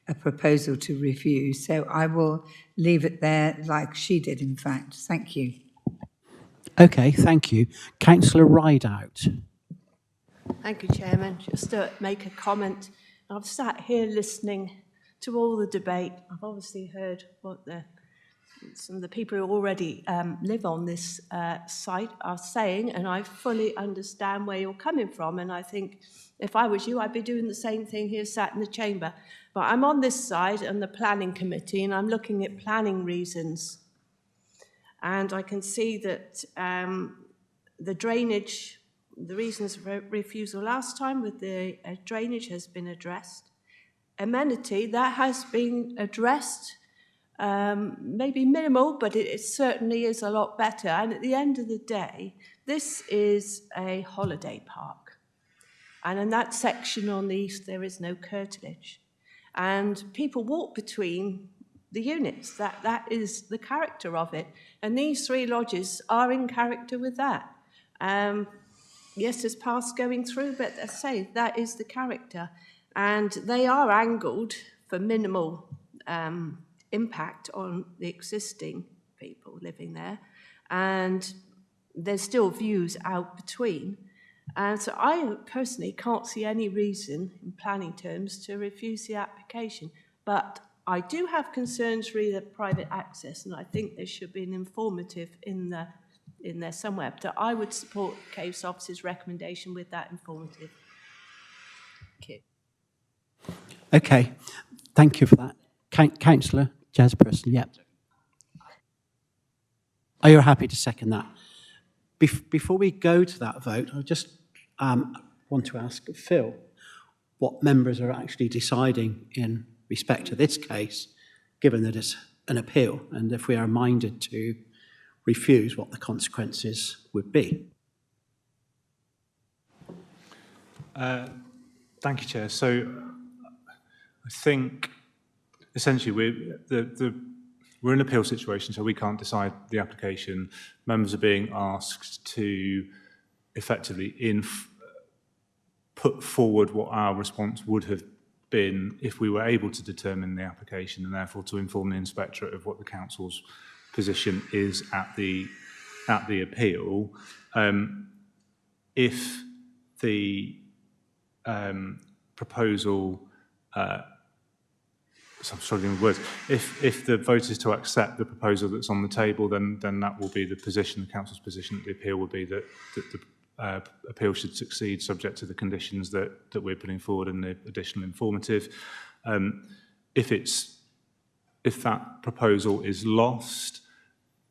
a proposal to refuse. So I will leave it there like she did, in fact. Thank you. Okay, thank you. Councillor Rideout. Thank you, Chairman. Just to make a comment, I've sat here listening to all the debate. I've obviously heard what some of the people who already live on this site are saying, and I fully understand where you're coming from. And I think if I was you, I'd be doing the same thing here sat in the chamber. But I'm on this side on the planning committee, and I'm looking at planning reasons. And I can see that the drainage, the reasons for refusal last time with the drainage has been addressed. Amenity, that has been addressed, maybe minimal, but it certainly is a lot better. And at the end of the day, this is a holiday park. And in that section on the east, there is no curtilage. And people walk between the units. That is the character of it. And these 3 lodges are in character with that. Yes, there's paths going through, but as I say, that is the character. And they are angled for minimal impact on the existing people living there. And there's still views out between. And so I personally can't see any reason in planning terms to refuse the application. But I do have concerns really with private access, and I think there should be an informative in there somewhere. But I would support Case Officer's recommendation with that informative. Thank you. Okay, thank you for that. Councillor Jesperson, yep. Are you happy to second that? Before we go to that vote, I just want to ask Phil what members are actually deciding in respect to this case, given that it's an appeal, and if we are minded to refuse, what the consequences would be. Thank you, Chair. So I think essentially we're in an appeal situation, so we can't decide the application. Members are being asked to effectively put forward what our response would have been if we were able to determine the application, and therefore to inform the inspectorate of what the council's position is at the appeal. If the proposal, so I'm struggling with words. If the vote is to accept the proposal that's on the table, then that will be the position, the council's position at the appeal will be that the appeal should succeed, subject to the conditions that we're putting forward in the additional informative. If that proposal is lost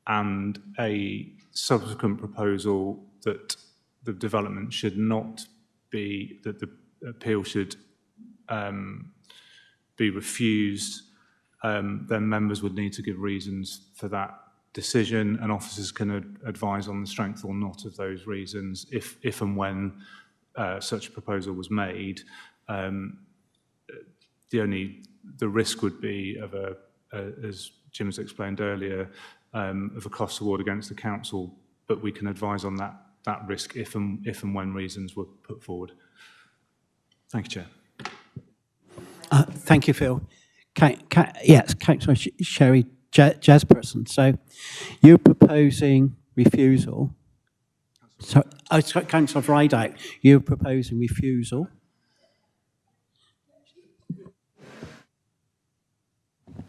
and a subsequent proposal that the development should not be, that the appeal should be refused, then members would need to give reasons for that decision, and officers can advise on the strength or not of those reasons if and when such a proposal was made. The risk would be of as Jim has explained earlier, of a cost award against the council, but we can advise on that risk if and when reasons were put forward. Thank you, Chair. Thank you, Phil. Yes, Councillor Sherry Jesperson. So you're proposing refusal. So, Councillor Rideout, you're proposing refusal.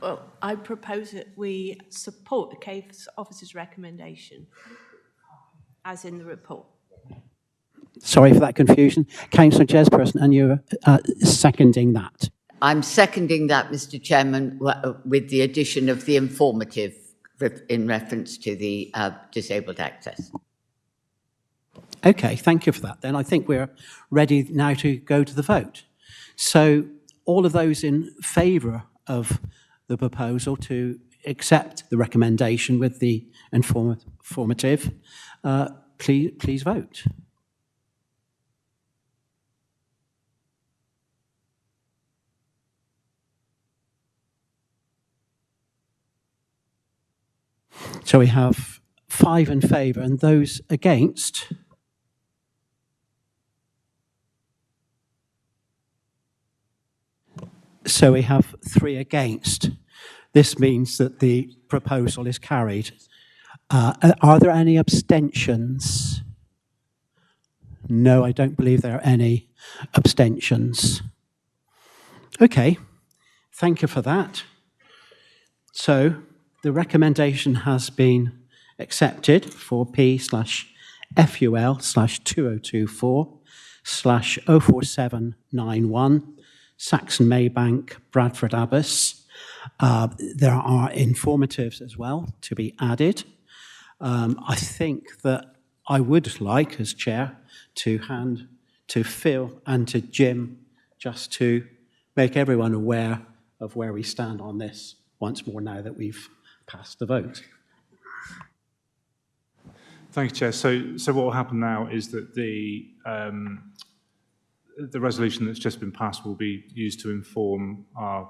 Well, I propose that we support the case officer's recommendation, as in the report. Sorry for that confusion. Councillor Jesperson, and you're seconding that. I'm seconding that, Mr. Chairman, with the addition of the informative in reference to the disabled access. Okay, thank you for that. Then I think we're ready now to go to the vote. So all of those in favour of the proposal to accept the recommendation with the informative, please vote. So we have 5 in favour, and those against? So we have 3 against. This means that the proposal is carried. Are there any abstentions? No, I don't believe there are any abstentions. Okay, thank you for that. So the recommendation has been accepted for P/2024/04791 Saxon Maybank, Bradford Abbas. There are informatives as well to be added. I think that I would like, as chair, to hand to Phil and to Jim just to make everyone aware of where we stand on this once more now that we've passed the vote. Thank you, Chair. So what will happen now is that the resolution that's just been passed will be used to inform our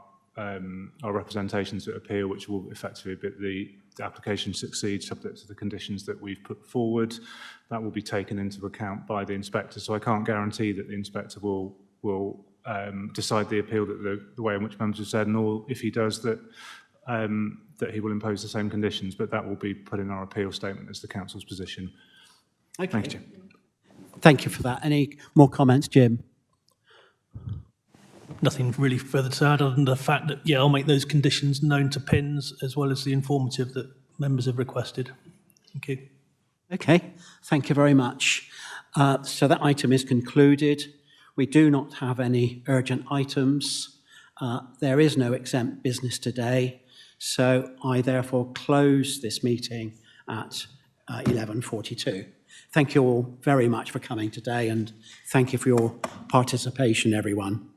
representations at appeal, which will effectively be the application succeeds subject to the conditions that we've put forward. That will be taken into account by the inspector. So I can't guarantee that the inspector will decide the appeal the way in which members have said, nor if he does that he will impose the same conditions, but that will be put in our appeal statement as the council's position. Okay. Thank you, Chair. Thank you for that. Any more comments, Jim? Nothing really further to add other than the fact that, yeah, I'll make those conditions known to PINS as well as the informative that members have requested. Thank you. Okay, thank you very much. So that item is concluded. We do not have any urgent items. There is no exempt business today. So I therefore close this meeting at 11:42. Thank you all very much for coming today, and thank you for your participation, everyone.